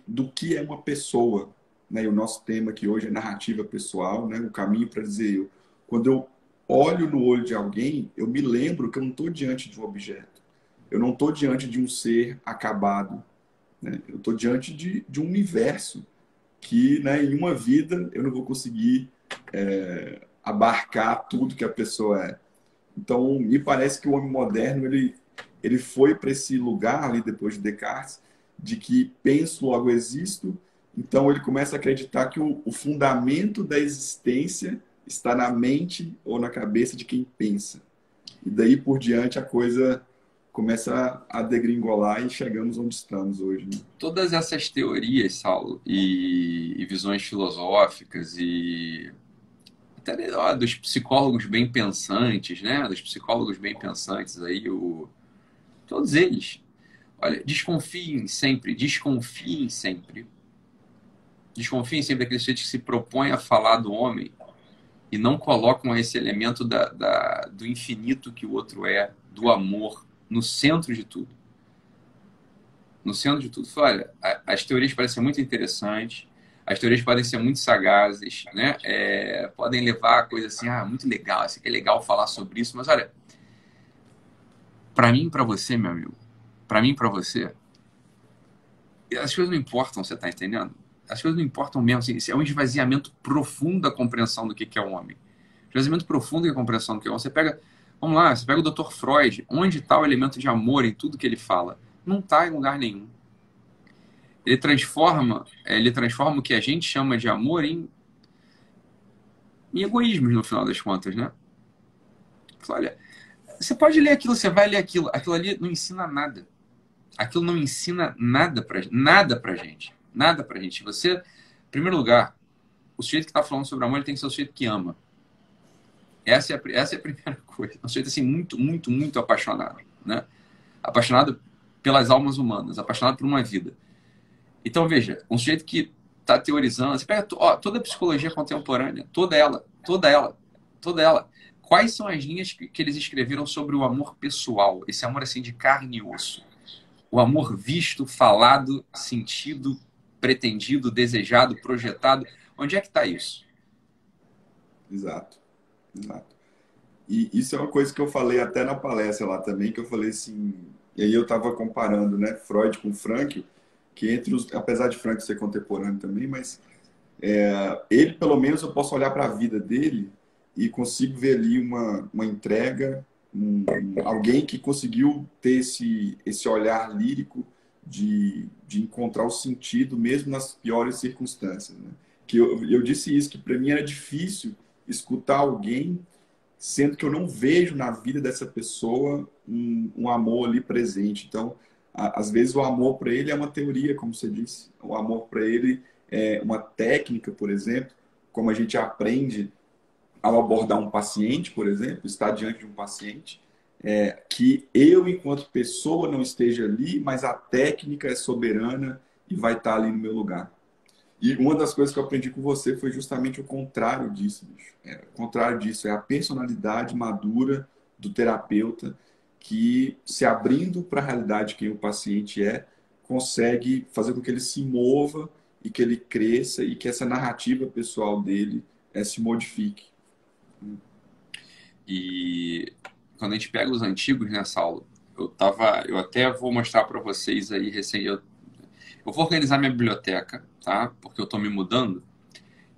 Speaker 1: do que é uma pessoa. Né? E o nosso tema aqui hoje é narrativa pessoal, né? O caminho para dizer eu. Quando eu olho no olho de alguém, eu me lembro que eu não estou diante de um objeto. Eu não estou diante de um ser acabado. Né? Eu estou diante de um universo que, né, em uma vida eu não vou conseguir abarcar tudo que a pessoa é. Então, me parece que o homem moderno ele foi para esse lugar ali depois de Descartes, de que penso, logo existo. Então, ele começa a acreditar que o fundamento da existência está na mente ou na cabeça de quem pensa. E daí por diante a coisa começa a degringolar e chegamos onde estamos hoje. Né?
Speaker 2: Todas essas teorias, Saulo, e visões filosóficas e até ó, dos psicólogos bem pensantes, né? Dos psicólogos bem pensantes aí, todos eles. Olha, desconfiem sempre. Desconfiem sempre daqueles sujeitos que se propõem a falar do homem e não colocam esse elemento do infinito que o outro é, do amor, no centro de tudo. No centro de tudo. Olha, as teorias parecem muito interessantes, as teorias podem ser muito sagazes, né? Podem levar a coisa assim, muito legal, isso aqui é legal falar sobre isso, mas olha, para mim e para você, meu amigo, para mim e para você, as coisas não importam, você tá entendendo? As coisas não importam mesmo, assim, é um esvaziamento profundo da compreensão do que é o homem. Esvaziamento profundo da compreensão do que é o homem. Vamos lá, você pega o Dr. Freud, onde está o elemento de amor em tudo que ele fala? Não está em lugar nenhum. Ele transforma o que a gente chama de amor em egoísmos, no final das contas, né? Olha, você pode ler aquilo, você vai ler aquilo. Aquilo ali não ensina nada. Aquilo não ensina nada pra gente. Nada pra gente. Você, em primeiro lugar, o sujeito que está falando sobre amor, ele tem que ser o sujeito que ama. Essa é a primeira coisa. É um sujeito assim, muito, muito, muito apaixonado. Né? Apaixonado pelas almas humanas, apaixonado por uma vida. Então, veja, um sujeito que está teorizando, você pega toda a psicologia contemporânea, toda ela. Quais são as linhas que eles escreveram sobre o amor pessoal? Esse amor assim de carne e osso. O amor visto, falado, sentido, pretendido, desejado, projetado. Onde é que está isso?
Speaker 1: Exato, exato. E isso é uma coisa que eu falei até na palestra lá também, que eu falei assim, e aí eu estava comparando, né, Freud com Frankl, que apesar de Frankl ser contemporâneo também, mas ele, pelo menos, eu posso olhar para a vida dele e consigo ver ali uma entrega, alguém que conseguiu ter esse olhar lírico de encontrar o sentido mesmo nas piores circunstâncias. Né? Que eu disse isso, que para mim era difícil escutar alguém sendo que eu não vejo na vida dessa pessoa um amor ali presente. Então, às vezes o amor para ele é uma teoria, como você disse. O amor para ele é uma técnica, por exemplo, como a gente aprende ao abordar um paciente, por exemplo, estar diante de um paciente, que eu, enquanto pessoa, não esteja ali, mas a técnica é soberana e vai estar ali no meu lugar. E uma das coisas que eu aprendi com você foi justamente o contrário disso, bicho. O contrário disso é a personalidade madura do terapeuta, que se abrindo para a realidade que o paciente é, consegue fazer com que ele se mova e que ele cresça e que essa narrativa pessoal dele se modifique.
Speaker 2: E quando a gente pega os antigos, né, Saulo? Eu até vou mostrar para vocês aí eu vou organizar minha biblioteca, tá? Porque eu tô me mudando.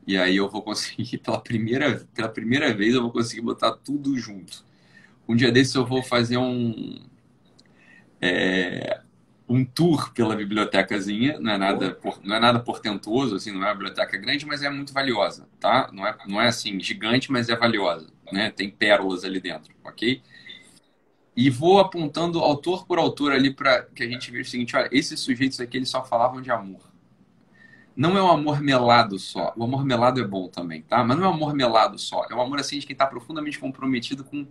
Speaker 2: E aí eu vou conseguir, pela primeira vez, eu vou conseguir botar tudo junto. Um dia desses eu vou fazer um tour pela bibliotecazinha. Não é nada portentoso, assim, não é uma biblioteca grande, mas é muito valiosa, tá? Não é assim, gigante, mas é valiosa, né? Tem pérolas ali dentro, ok? E vou apontando autor por autor ali para que a gente veja o seguinte: olha, esses sujeitos aqui, eles só falavam de amor. Não é um amor melado só. O amor melado é bom também, tá? Mas não é um amor melado só. É um amor assim de quem está profundamente comprometido com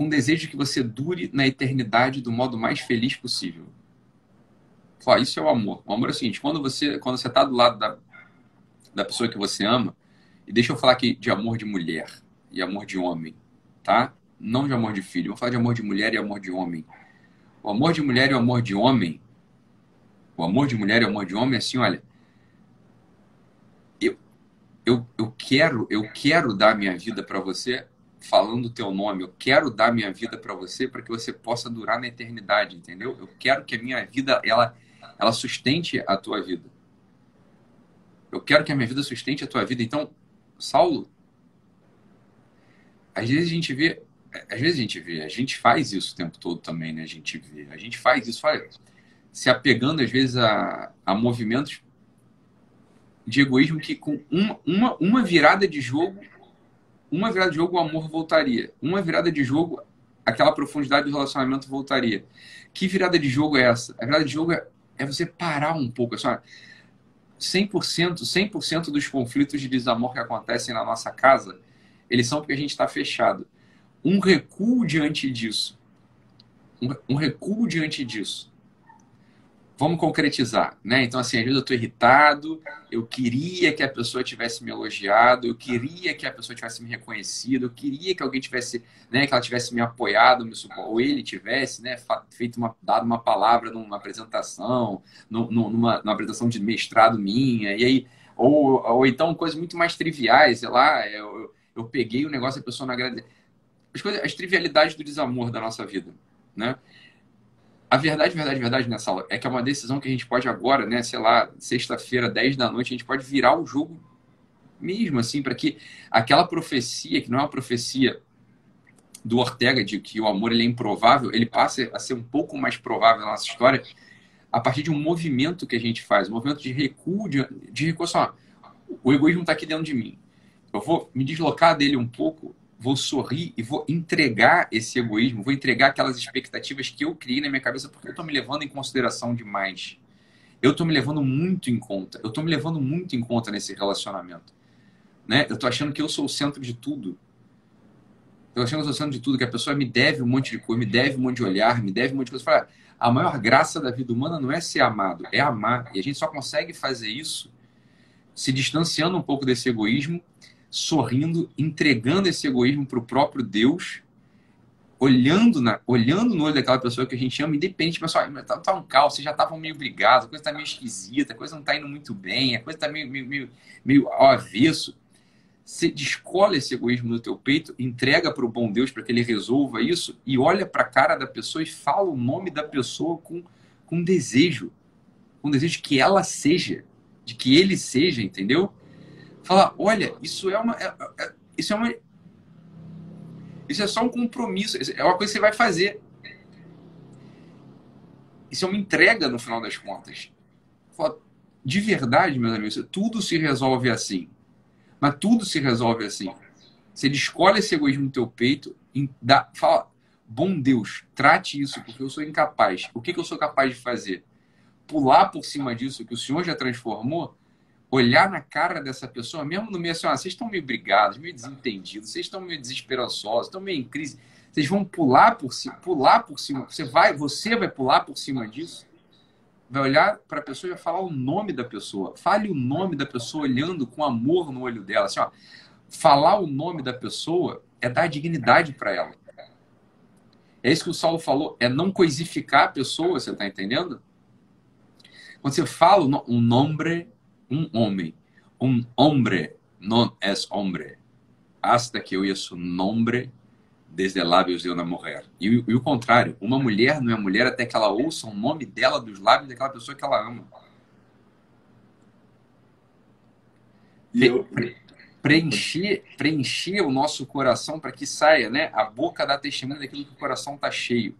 Speaker 2: o desejo de que você dure na eternidade do modo mais feliz possível. Fala, isso é o amor. O amor é o seguinte: quando você está do lado da pessoa que você ama, e deixa eu falar aqui de amor de mulher e amor de homem, tá? Não de amor de filho. Vou falar de amor de mulher e amor de homem. O amor de mulher e o amor de homem, é assim, olha, eu quero dar minha vida para você falando o teu nome. Eu quero dar minha vida para você para que você possa durar na eternidade, entendeu? Eu quero que a minha vida, ela sustente a tua vida. Eu quero que a minha vida sustente a tua vida. Então, Saulo, às vezes a gente faz isso o tempo todo também, né? A gente faz isso, olha, se apegando às vezes a movimentos de egoísmo que com uma virada de jogo, o amor voltaria. Uma virada de jogo, aquela profundidade do relacionamento voltaria. Que virada de jogo é essa? A virada de jogo é você parar um pouco. É só 100% dos conflitos de desamor que acontecem na nossa casa, eles são porque a gente está fechado. Um recuo diante disso. Um recuo diante disso. Vamos concretizar, né? Então, assim, às vezes eu estou irritado, eu queria que a pessoa tivesse me elogiado, eu queria que a pessoa tivesse me reconhecido, eu queria que alguém tivesse, né, que ela tivesse me apoiado, ou ele tivesse, né, dado uma palavra numa apresentação, numa apresentação de mestrado minha, e aí, ou então coisas muito mais triviais, sei lá, eu peguei o negócio e a pessoa não agradeceu. As trivialidades do desamor da nossa vida, né? A verdade nessa aula é que é uma decisão que a gente pode agora, né, sei lá, sexta-feira, 10 da noite, a gente pode virar o jogo mesmo, assim, para que aquela profecia, que não é uma profecia do Ortega, de que o amor ele é improvável, ele passe a ser um pouco mais provável na nossa história a partir de um movimento que a gente faz, um movimento de recuo, de recuo só. O egoísmo está aqui dentro de mim. Eu vou me deslocar dele um pouco, vou sorrir e vou entregar esse egoísmo, vou entregar aquelas expectativas que eu criei na minha cabeça porque eu estou me levando em consideração demais. Eu estou me levando muito em conta. Eu estou me levando muito em conta nesse relacionamento. Né? Eu estou achando que eu sou o centro de tudo. Eu estou achando que eu sou o centro de tudo, que a pessoa me deve um monte de coisa, me deve um monte de olhar, me deve um monte de coisa. Fala, a maior graça da vida humana não é ser amado, é amar. E a gente só consegue fazer isso se distanciando um pouco desse egoísmo, sorrindo, entregando esse egoísmo para o próprio Deus, olhando no olho daquela pessoa que a gente ama, independente, mas só, tá um caos, vocês já estavam meio brigados, a coisa está meio esquisita, a coisa não está indo muito bem, a coisa está meio ao avesso. Você descola esse egoísmo no teu peito, entrega para o bom Deus para que ele resolva isso e olha para a cara da pessoa e fala o nome da pessoa com desejo que ela seja, de que ele seja, entendeu? Falar, olha, isso é só um compromisso, é uma coisa que você vai fazer. Isso é uma entrega no final das contas. Fala, de verdade, meus amigos, tudo se resolve assim. Mas tudo se resolve assim. Você escolhe esse egoísmo no teu peito e fala, bom Deus, trate isso, porque eu sou incapaz. O que eu sou capaz de fazer? Pular por cima disso que o Senhor já transformou, olhar na cara dessa pessoa, mesmo no meio assim, vocês estão meio brigados, meio desentendidos, vocês estão meio desesperançosos, estão meio em crise, vocês vão pular por cima, você vai pular por cima disso, vai olhar para a pessoa e vai falar o nome da pessoa, fale o nome da pessoa olhando com amor no olho dela, assim, ó, falar o nome da pessoa é dar dignidade para ela. É isso que o Saulo falou, é não coisificar a pessoa, você está entendendo? Quando você fala um nombre, um hombre não é hombre, hasta que eu isso nombre desde lábios de uma mulher. E o contrário, uma mulher não é mulher até que ela ouça o nome dela dos lábios daquela pessoa que ela ama.
Speaker 1: E eu,
Speaker 2: Preencher o nosso coração para que saia, né? A boca dá testemunho daquilo que o coração está cheio.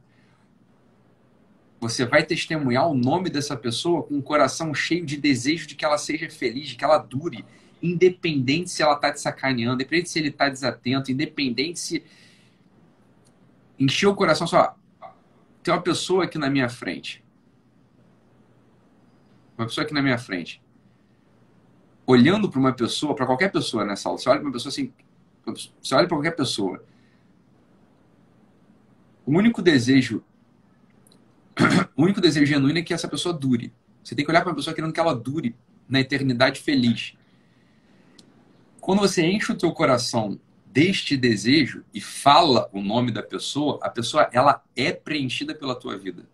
Speaker 2: Você vai testemunhar o nome dessa pessoa com um coração cheio de desejo de que ela seja feliz, de que ela dure, independente se ela está te sacaneando, independente se ele está desatento, independente se encher o coração só. Tem uma pessoa aqui na minha frente. Uma pessoa aqui na minha frente. Olhando para uma pessoa, para qualquer pessoa nessa aula, você olha para uma pessoa assim, você olha para qualquer pessoa. O único desejo genuíno é que essa pessoa dure. Você tem que olhar para uma pessoa querendo que ela dure na eternidade feliz. Quando você enche o teu coração deste desejo e fala o nome da pessoa, a pessoa ela é preenchida pela tua vida.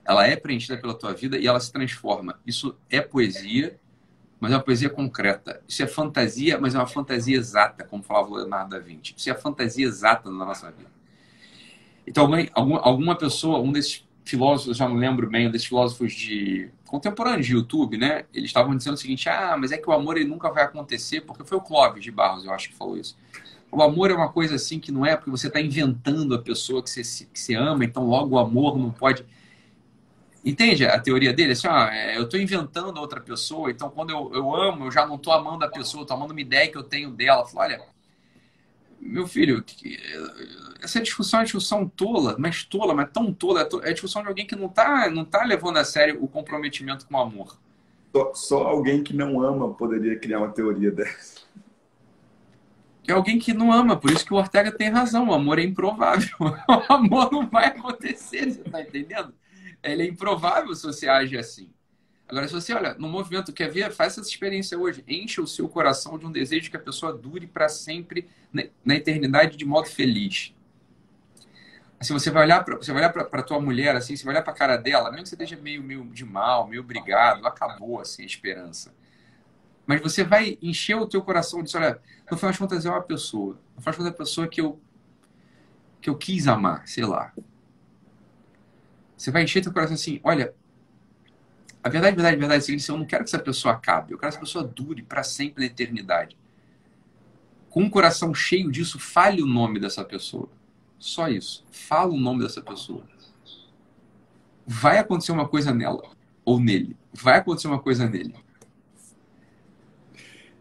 Speaker 2: Ela é preenchida pela tua vida e ela se transforma. Isso é poesia, mas é uma poesia concreta. Isso é fantasia, mas é uma fantasia exata, como falava o Leonardo da Vinci. Isso é a fantasia exata na nossa vida. Então, alguma pessoa, um desses filósofos, eu já não lembro bem, um desses filósofos contemporâneos de YouTube, né? Eles estavam dizendo o seguinte, mas é que o amor ele nunca vai acontecer, porque foi o Clóvis de Barros, eu acho que falou isso. O amor é uma coisa assim que não é porque você está inventando a pessoa que você ama, então logo o amor não pode... Entende a teoria dele? Assim, eu estou inventando outra pessoa, então quando eu amo, eu já não estou amando a pessoa, estou amando uma ideia que eu tenho dela. Falo, olha, meu filho, essa discussão é uma discussão tola, mas tão tola. É a discussão de alguém que não tá levando a sério o comprometimento com o amor.
Speaker 1: só alguém que não ama poderia criar uma teoria dessa.
Speaker 2: É alguém que não ama, por isso que o Ortega tem razão, o amor é improvável. O amor não vai acontecer, você tá entendendo? Ele é improvável se você age assim. Agora, se você olha, no movimento, quer ver, faz essa experiência hoje. Enche o seu coração de um desejo que a pessoa dure para sempre na eternidade de modo feliz. Assim, você vai olhar para tua mulher, assim, você vai olhar para a cara dela, mesmo que você esteja meio de mal, meio obrigado, acabou assim, a esperança. Mas você vai encher o teu coração disso, olha, no final das contas é uma pessoa. No final das contas é uma pessoa que eu quis amar, sei lá. Você vai encher teu coração assim, olha, a verdade é a seguinte, eu não quero que essa pessoa acabe, eu quero que essa pessoa dure para sempre na eternidade. Com um coração cheio disso, fale o nome dessa pessoa. Só isso. Fala o nome dessa pessoa. Vai acontecer uma coisa nela, ou nele. Vai acontecer uma coisa nele.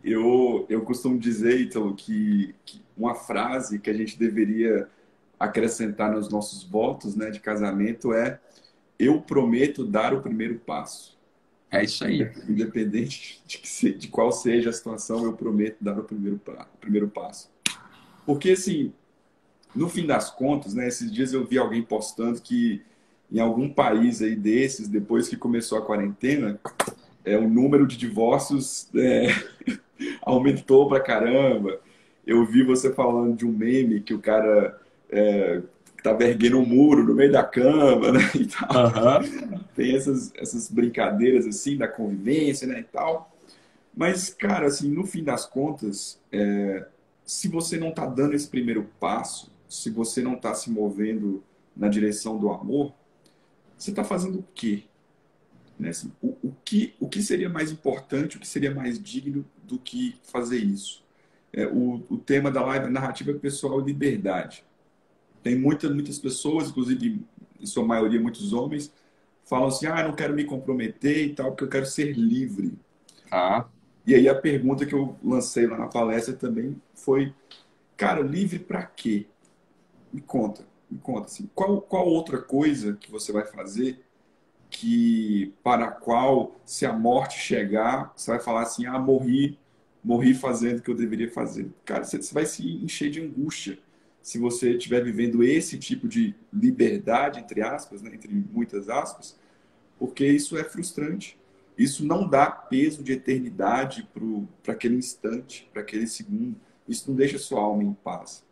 Speaker 1: Eu costumo dizer, Ítalo, que uma frase que a gente deveria acrescentar nos nossos votos, né, de casamento é: eu prometo dar o primeiro passo.
Speaker 2: É isso aí.
Speaker 1: Independente de qual seja a situação, eu prometo dar o primeiro passo. Porque, assim, no fim das contas, né, esses dias eu vi alguém postando que em algum país aí desses, depois que começou a quarentena, o número de divórcios aumentou pra caramba. Eu vi você falando de um meme que o cara tava erguendo um muro no meio da cama, né, e tal. Tem essas brincadeiras assim da convivência, né, e tal. Mas, cara, assim, no fim das contas, se você não tá dando esse primeiro passo, se você não tá se movendo na direção do amor, você tá fazendo o quê? Né? Assim, o que seria mais importante, o que seria mais digno do que fazer isso? O tema da live é narrativa pessoal e liberdade. Tem muitas pessoas, inclusive em sua maioria muitos homens, falam assim, eu não quero me comprometer e tal, porque eu quero ser livre. E aí a pergunta que eu lancei lá na palestra também foi, cara, livre para quê? Me conta assim, qual outra coisa que você vai fazer para a qual, se a morte chegar, você vai falar assim, morri fazendo o que eu deveria fazer. Cara, você vai se encher de angústia se você estiver vivendo esse tipo de liberdade, entre aspas, né, entre muitas aspas, porque isso é frustrante. Isso não dá peso de eternidade para aquele instante, para aquele segundo. Isso não deixa sua alma em paz.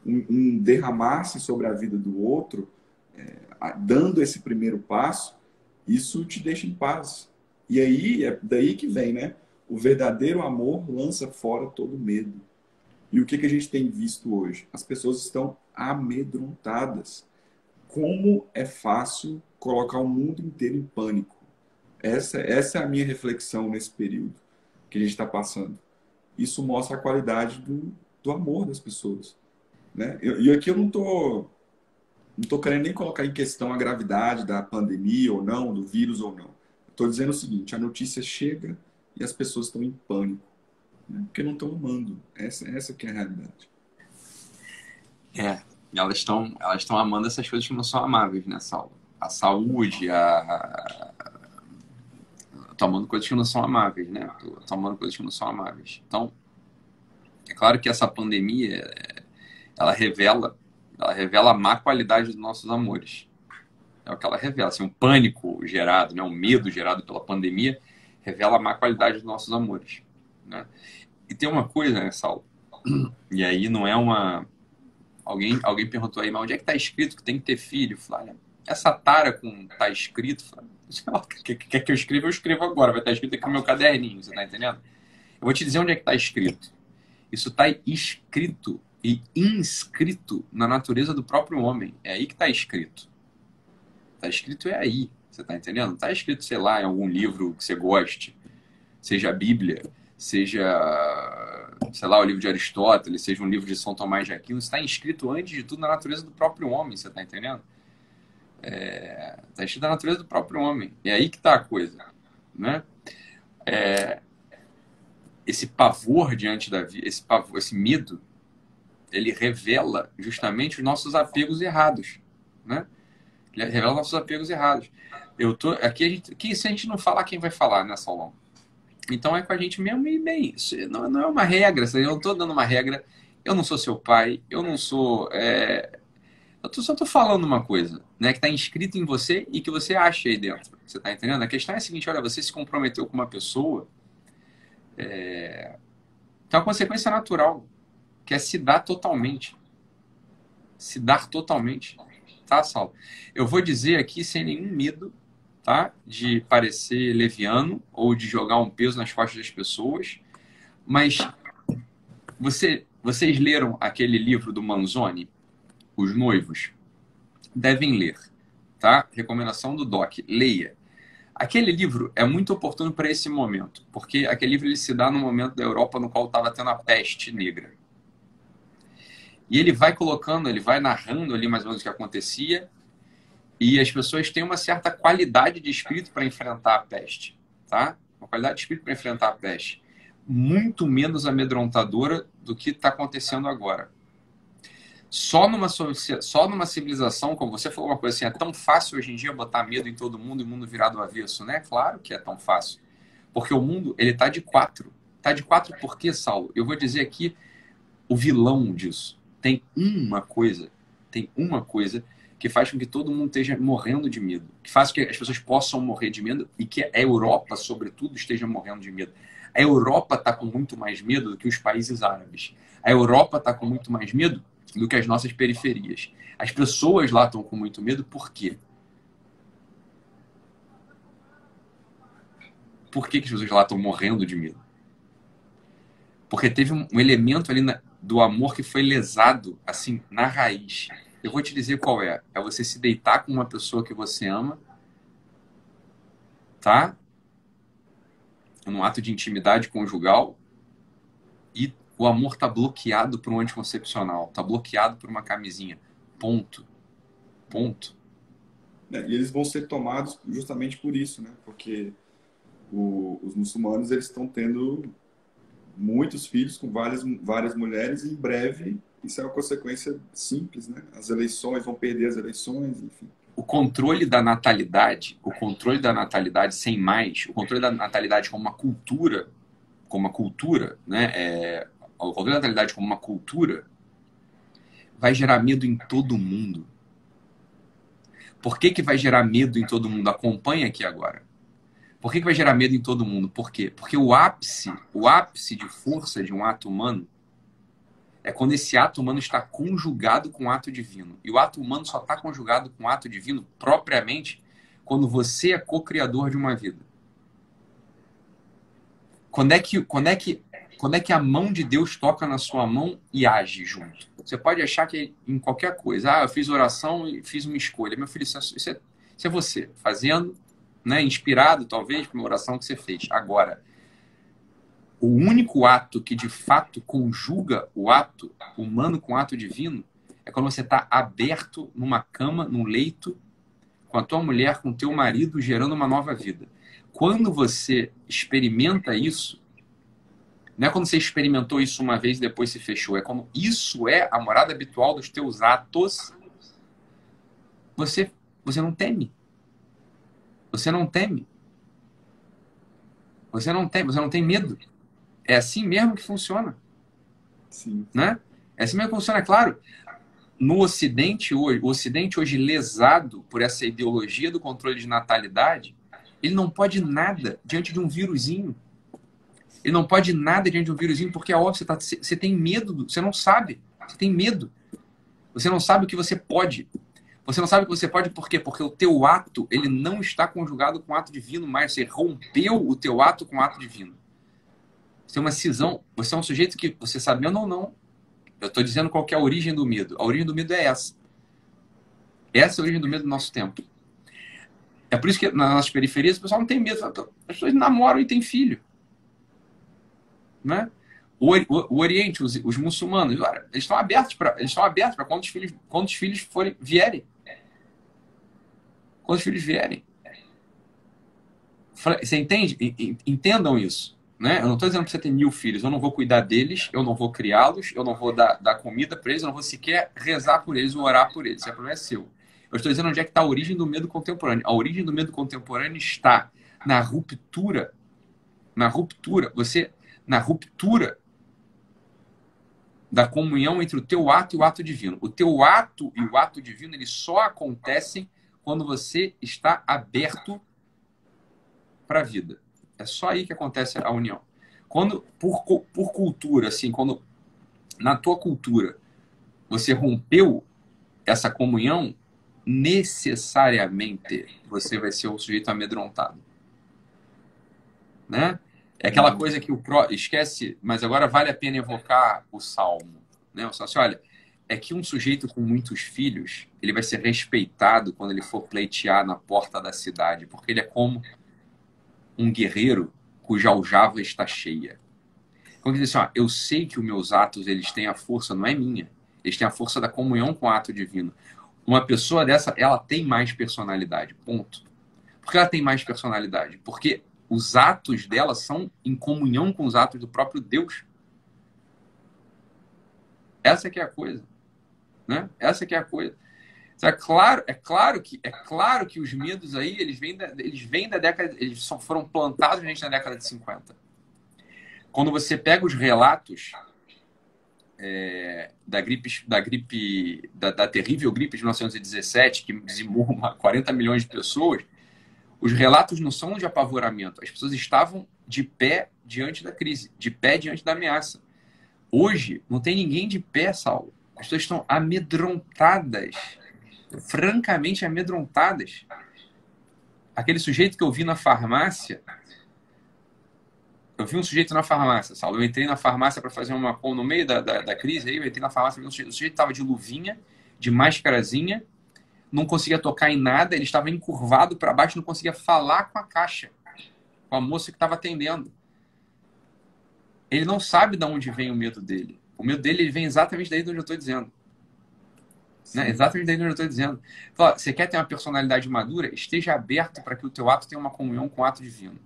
Speaker 1: um derramar-se sobre a vida do outro, dando esse primeiro passo, isso te deixa em paz. E aí é daí que vem, né? O verdadeiro amor lança fora todo medo. E o que que a gente tem visto hoje? As pessoas estão amedrontadas. Como é fácil colocar o mundo inteiro em pânico. Essa é a minha reflexão nesse período que a gente está passando. Isso mostra a qualidade do amor das pessoas, né? E aqui eu não tô querendo nem colocar em questão a gravidade da pandemia ou não, do vírus ou não. Estou dizendo o seguinte: a notícia chega e as pessoas estão em pânico, né? Porque não estão amando. Essa que é a realidade.
Speaker 2: É, elas estão amando essas coisas que não são amáveis, né, Saulo? A saúde, tô amando coisas que não são amáveis, né? Tô amando coisas que não são amáveis. Então, é claro que essa pandemia, ela revela, ela revela a má qualidade dos nossos amores. É o que ela revela. Assim, um pânico gerado, né? Um medo gerado pela pandemia revela a má qualidade dos nossos amores, né? E tem uma coisa, né, Saulo? E aí não é uma... Alguém perguntou aí, mas onde é que está escrito que tem que ter filho? Eu falei, olha, essa tara com tá escrito, quer que eu escreva, eu escrevo agora. Vai estar escrito aqui no meu caderninho, você tá entendendo? Eu vou te dizer onde é que está escrito. Isso está escrito e inscrito na natureza do próprio homem. É aí que está escrito. Está escrito é aí, você tá entendendo? Não está escrito, sei lá, em algum livro que você goste, seja a Bíblia, seja, sei lá, o livro de Aristóteles, seja um livro de São Tomás de Aquino. Está inscrito antes de tudo na natureza do próprio homem, você tá entendendo? Está escrito na natureza do próprio homem. É aí que está a coisa, né? Esse pavor diante da vida, esse medo, ele revela justamente os nossos apegos errados, né? Ele revela nossos apegos errados. Aqui se a gente não falar, quem vai falar, né, Saulão? Então é com a gente mesmo e bem, isso não é uma regra, eu não estou dando uma regra, eu não sou seu pai, eu não sou... só estou falando uma coisa, né, que está inscrito em você e que você acha aí dentro, você está entendendo? A questão é a seguinte, olha, você se comprometeu com uma pessoa, tem uma consequência natural, que é se dar totalmente. Se dar totalmente. Tá, Saulo? Eu vou dizer aqui sem nenhum medo, tá? De parecer leviano ou de jogar um peso nas costas das pessoas. Mas vocês leram aquele livro do Manzoni, Os Noivos? Devem ler, tá? Recomendação do Doc. Leia. Aquele livro é muito oportuno para esse momento, porque aquele livro ele se dá no momento da Europa no qual estava tendo a peste negra. E ele vai colocando, ele vai narrando ali mais ou menos o que acontecia, e as pessoas têm uma certa qualidade de espírito para enfrentar a peste, tá? Uma qualidade de espírito para enfrentar a peste muito menos amedrontadora do que está acontecendo agora. Só numa civilização, como você falou uma coisa assim, é tão fácil hoje em dia botar medo em todo mundo e o mundo virar do avesso, né? Claro que é tão fácil. Porque o mundo, ele tá de quatro. Tá de quatro por quê, Saulo? Eu vou dizer aqui o vilão disso. Tem uma coisa que faz com que todo mundo esteja morrendo de medo. Que faz com que as pessoas possam morrer de medo e que a Europa, sobretudo, esteja morrendo de medo. A Europa tá com muito mais medo do que os países árabes. A Europa tá com muito mais medo do que as nossas periferias. As pessoas lá estão com muito medo, por quê? Por que as pessoas lá estão morrendo de medo? Porque teve um elemento ali do amor que foi lesado, assim, na raiz. Eu vou te dizer qual é. É você se deitar com uma pessoa que você ama, tá? Num ato de intimidade conjugal, e o amor tá bloqueado por um anticoncepcional, tá bloqueado por uma camisinha. Ponto. Ponto.
Speaker 1: E eles vão ser tomados justamente por isso, né? Porque os muçulmanos eles estão tendo muitos filhos com várias mulheres e em breve isso é uma consequência simples, né? As eleições vão perder as eleições, enfim.
Speaker 2: O controle da natalidade sem mais, o controle da natalidade como uma cultura, né? O controle da natalidade como uma cultura vai gerar medo em todo mundo. Por que vai gerar medo em todo mundo? Acompanha aqui agora. Por que vai gerar medo em todo mundo? Por quê? Porque o ápice de força de um ato humano É quando esse ato humano está conjugado com o ato divino. E o ato humano só está conjugado com o ato divino propriamente quando você é co-criador de uma vida. Quando é que a mão de Deus toca na sua mão e age junto? Você pode achar que em qualquer coisa. Eu fiz oração e fiz uma escolha. Meu filho, isso é você fazendo, né, inspirado talvez por uma oração que você fez. Agora, o único ato que de fato conjuga o ato humano com o ato divino é quando você está aberto numa cama, num leito, com a tua mulher, com o teu marido, gerando uma nova vida. Quando você experimenta isso, não é quando você experimentou isso uma vez e depois se fechou, é como isso é a morada habitual dos teus atos, você não teme. Você não teme. Você não tem medo. É assim mesmo que funciona.
Speaker 1: Sim.
Speaker 2: Né? É assim mesmo que funciona, claro. No Ocidente hoje, o Ocidente hoje lesado por essa ideologia do controle de natalidade, ele não pode nada diante de um vírusinho. Ele não pode nada diante de um vírusinho, porque é óbvio, você tem medo, você não sabe. Você tem medo. Você não sabe o que você pode. Você não sabe o que você pode por quê? Porque o teu ato, ele não está conjugado com o ato divino mais. Você rompeu o teu ato com o ato divino. Você é uma cisão. Você é um sujeito que, você sabendo ou não, eu estou dizendo qual que é a origem do medo. A origem do medo é essa. Essa é a origem do medo do nosso tempo. É por isso que nas nossas periferias o pessoal não tem medo. As pessoas namoram e têm filho. Né? O Oriente, os muçulmanos, eles estão abertos para quantos filhos vierem. Quantos filhos vierem. Você entende? Entendam isso. Né? Eu não estou dizendo que você tem 1000 filhos. Eu não vou cuidar deles, eu não vou criá-los, eu não vou dar comida para eles, eu não vou sequer rezar por eles ou orar por eles. Esse problema é seu. Eu estou dizendo onde é que está a origem do medo contemporâneo. A origem do medo contemporâneo está na ruptura. Na ruptura da comunhão entre o teu ato e o ato divino. O teu ato e o ato divino, eles só acontecem quando você está aberto para a vida. É só aí que acontece a união. Quando, por cultura, assim, quando na tua cultura você rompeu essa comunhão, necessariamente você vai ser um sujeito amedrontado. Né? É aquela coisa que esquece, mas agora vale a pena evocar o Salmo. Né? O Salmo, assim, olha, é que um sujeito com muitos filhos, ele vai ser respeitado quando ele for pleitear na porta da cidade, porque ele é como um guerreiro cuja aljava está cheia. Quando ele diz assim, eu sei que os meus atos, eles têm a força, não é minha, eles têm a força da comunhão com o ato divino. Uma pessoa dessa, ela tem mais personalidade, ponto. Por que ela tem mais personalidade? Porque os atos dela são em comunhão com os atos do próprio Deus. Essa que é a coisa. Né? Essa que é a coisa. É claro que os medos aí, eles vêm da década, foram plantados na década de 50. Quando você pega os relatos da terrível gripe de 1917, que dizimou 40 milhões de pessoas, os relatos não são de apavoramento. As pessoas estavam de pé diante da crise, de pé diante da ameaça. Hoje, não tem ninguém de pé, Saulo. As pessoas estão amedrontadas. Francamente amedrontadas. Aquele sujeito que eu vi na farmácia... Eu vi um sujeito na farmácia, Saulo. Eu entrei na farmácia para fazer uma... No meio da crise, aí eu entrei na farmácia e vi um sujeito. O sujeito estava de luvinha, de máscarazinha, não conseguia tocar em nada, ele estava encurvado para baixo, não conseguia falar com a caixa, com a moça que estava atendendo. Ele não sabe de onde vem o medo dele. O medo dele, ele vem exatamente daí de onde eu estou dizendo. Né? Exatamente daí de onde eu estou dizendo. Fala, você quer ter uma personalidade madura? Esteja aberto para que o teu ato tenha uma comunhão com o ato divino.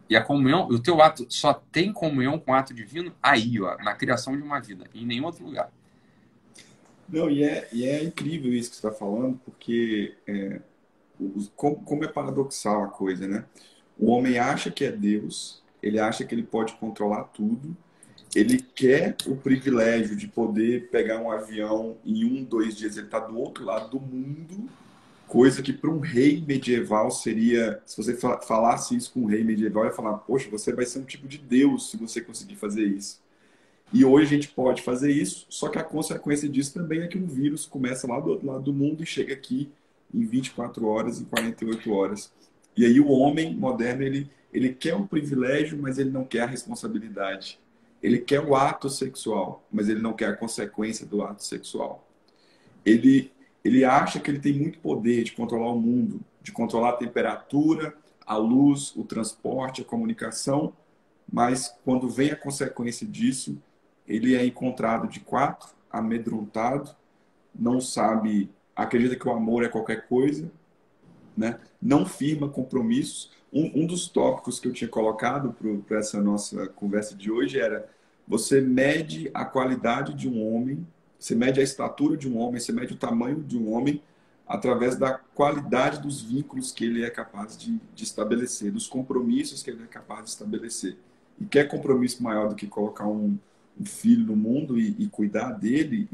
Speaker 2: E a comunhão, o teu ato só tem comunhão com o ato divino aí, ó, na criação de uma vida, em nenhum outro lugar.
Speaker 1: Não, e é incrível isso que você está falando, porque como é paradoxal a coisa, né? O homem acha que é Deus, ele acha que ele pode controlar tudo, ele quer o privilégio de poder pegar um avião e em 2 dias ele está do outro lado do mundo, coisa que para um rei medieval seria, se você falasse isso com um rei medieval, ia falar, poxa, você vai ser um tipo de Deus se você conseguir fazer isso. E hoje a gente pode fazer isso, só que a consequência disso também é que um vírus começa lá do outro lado do mundo e chega aqui em 24 horas, em 48 horas. E aí o homem moderno, ele quer um privilégio, mas ele não quer a responsabilidade. Ele quer o ato sexual, mas ele não quer a consequência do ato sexual. Ele acha que ele tem muito poder de controlar o mundo, de controlar a temperatura, a luz, o transporte, a comunicação, mas quando vem a consequência disso, ele é encontrado de quatro, amedrontado, não sabe, acredita que o amor é qualquer coisa, né? Não firma compromissos. Um dos tópicos que eu tinha colocado para essa nossa conversa de hoje era: você mede a qualidade de um homem, você mede a estatura de um homem, você mede o tamanho de um homem através da qualidade dos vínculos que ele é capaz de estabelecer, dos compromissos que ele é capaz de estabelecer. E quer compromisso maior do que colocar um filho no mundo e cuidar dele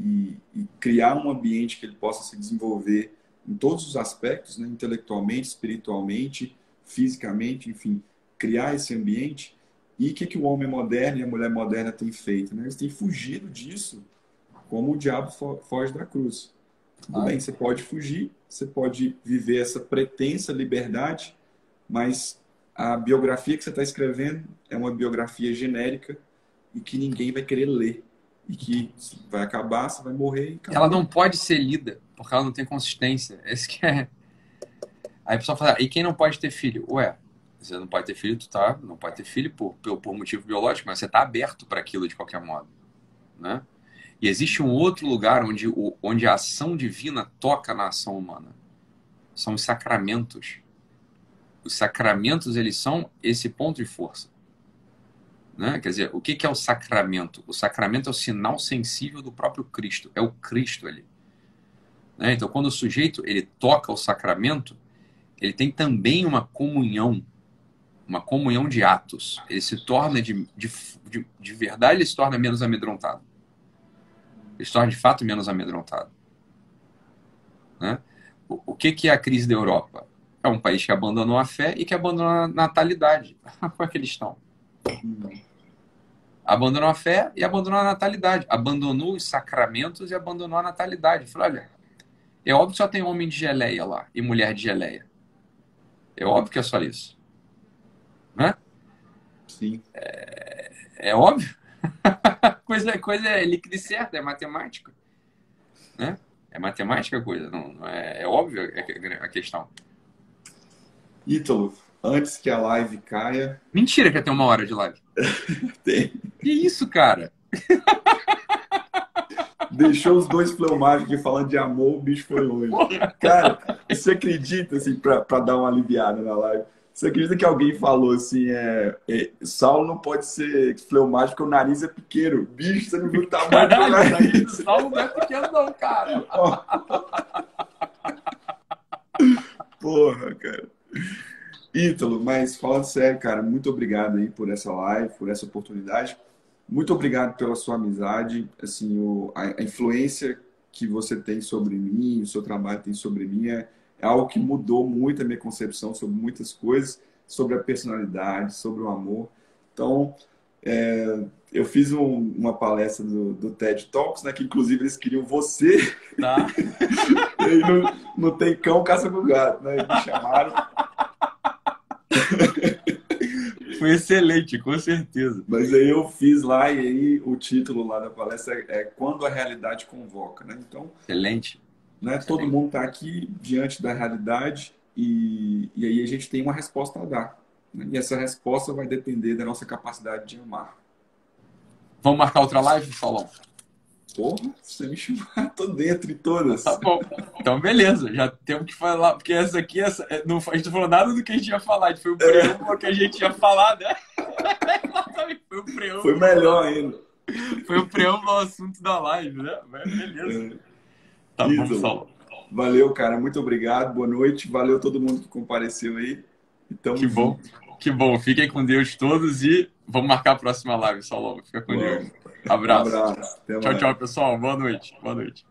Speaker 1: e criar um ambiente que ele possa se desenvolver em todos os aspectos, né? Intelectualmente, espiritualmente, fisicamente, enfim, criar esse ambiente. E o que o homem moderno e a mulher moderna têm feito? Né? Eles têm fugido disso como o diabo foge da cruz. Tudo bem, você pode fugir, você pode viver essa pretensa liberdade, mas a biografia que você está escrevendo é uma biografia genérica e que ninguém vai querer ler. E que vai acabar, você vai morrer e acabou.
Speaker 2: Ela não pode ser lida, porque ela não tem consistência. Esse que é... Aí a pessoa fala, e quem não pode ter filho? Ué, você não pode ter filho, não pode ter filho por motivo biológico, mas você está aberto para aquilo de qualquer modo, né? E existe um outro lugar onde a ação divina toca na ação humana. São os sacramentos. Os sacramentos, eles são esse ponto de força, né? Quer dizer, o que é o sacramento? O sacramento é o sinal sensível do próprio Cristo. É o Cristo ali, né? Então, quando o sujeito ele toca o sacramento, ele tem também uma comunhão de atos. Ele se torna, de verdade, ele se torna menos amedrontado. Ele se torna, de fato, menos amedrontado, né? O que é a crise da Europa? É um país que abandonou a fé e que abandonou a natalidade. Como é que eles estão? Abandonou a fé e abandonou a natalidade. Abandonou os sacramentos e abandonou a natalidade. Falei, olha, é óbvio que só tem homem de geleia lá e mulher de geleia. É óbvio que é só isso, né?
Speaker 1: Sim.
Speaker 2: É óbvio. coisa é líquido e certo, é matemática, né? É matemática a coisa, não é óbvio a questão.
Speaker 1: Ítalo, antes que a live caia...
Speaker 2: Mentira que tem 1 hora de live.
Speaker 1: Tem.
Speaker 2: Que isso, cara?
Speaker 1: Deixou os dois fleumáticos aqui falando de amor, o bicho foi longe. Cara, você acredita, assim, pra dar uma aliviada na live, você acredita que alguém falou assim, Saulo não pode ser fleumático porque o nariz é pequeno. Bicho, você não viu o tamanho do nariz.
Speaker 2: Saulo não é pequeno não, cara.
Speaker 1: Porra, cara. Ítalo, mas falando sério, cara, muito obrigado aí por essa live, por essa oportunidade. Muito obrigado pela sua amizade, assim, a influência que você tem sobre mim, o seu trabalho tem sobre mim, é algo que mudou muito a minha concepção sobre muitas coisas, sobre a personalidade, sobre o amor. Então, eu fiz uma palestra do TED Talks, né, que inclusive eles queriam você.
Speaker 2: Tá.
Speaker 1: E aí não tem cão, caça com gato, né? Eles me chamaram.
Speaker 2: Foi excelente, com certeza.
Speaker 1: Mas aí eu fiz lá, e aí o título lá da palestra é Quando a Realidade Convoca, né? Então,
Speaker 2: Excelente.
Speaker 1: né,
Speaker 2: Excelente.
Speaker 1: Todo mundo está aqui diante da realidade e aí a gente tem uma resposta a dar, né? E essa resposta vai depender da nossa capacidade de amar.
Speaker 2: Vamos marcar outra live, Saulão?
Speaker 1: Porra, se você me chamar, tô dentro de todas.
Speaker 2: Tá bom. Então, beleza. Já temos que falar, porque essa aqui, não, a gente não falou nada do que a gente ia falar. Foi o preâmbulo que a gente ia falar, né? Foi o preâmbulo.
Speaker 1: Foi melhor ainda.
Speaker 2: Foi o preâmbulo ao assunto da live, né? Mas beleza. Tá bom, Saulão.
Speaker 1: Valeu, cara. Muito obrigado. Boa noite. Valeu todo mundo que compareceu aí.
Speaker 2: Que bom. Que bom. Fiquem com Deus todos e vamos marcar a próxima live, Saulão. Fica com Deus. Abraço.
Speaker 1: Um abraço.
Speaker 2: Tchau, tchau, pessoal. Boa noite. Boa noite.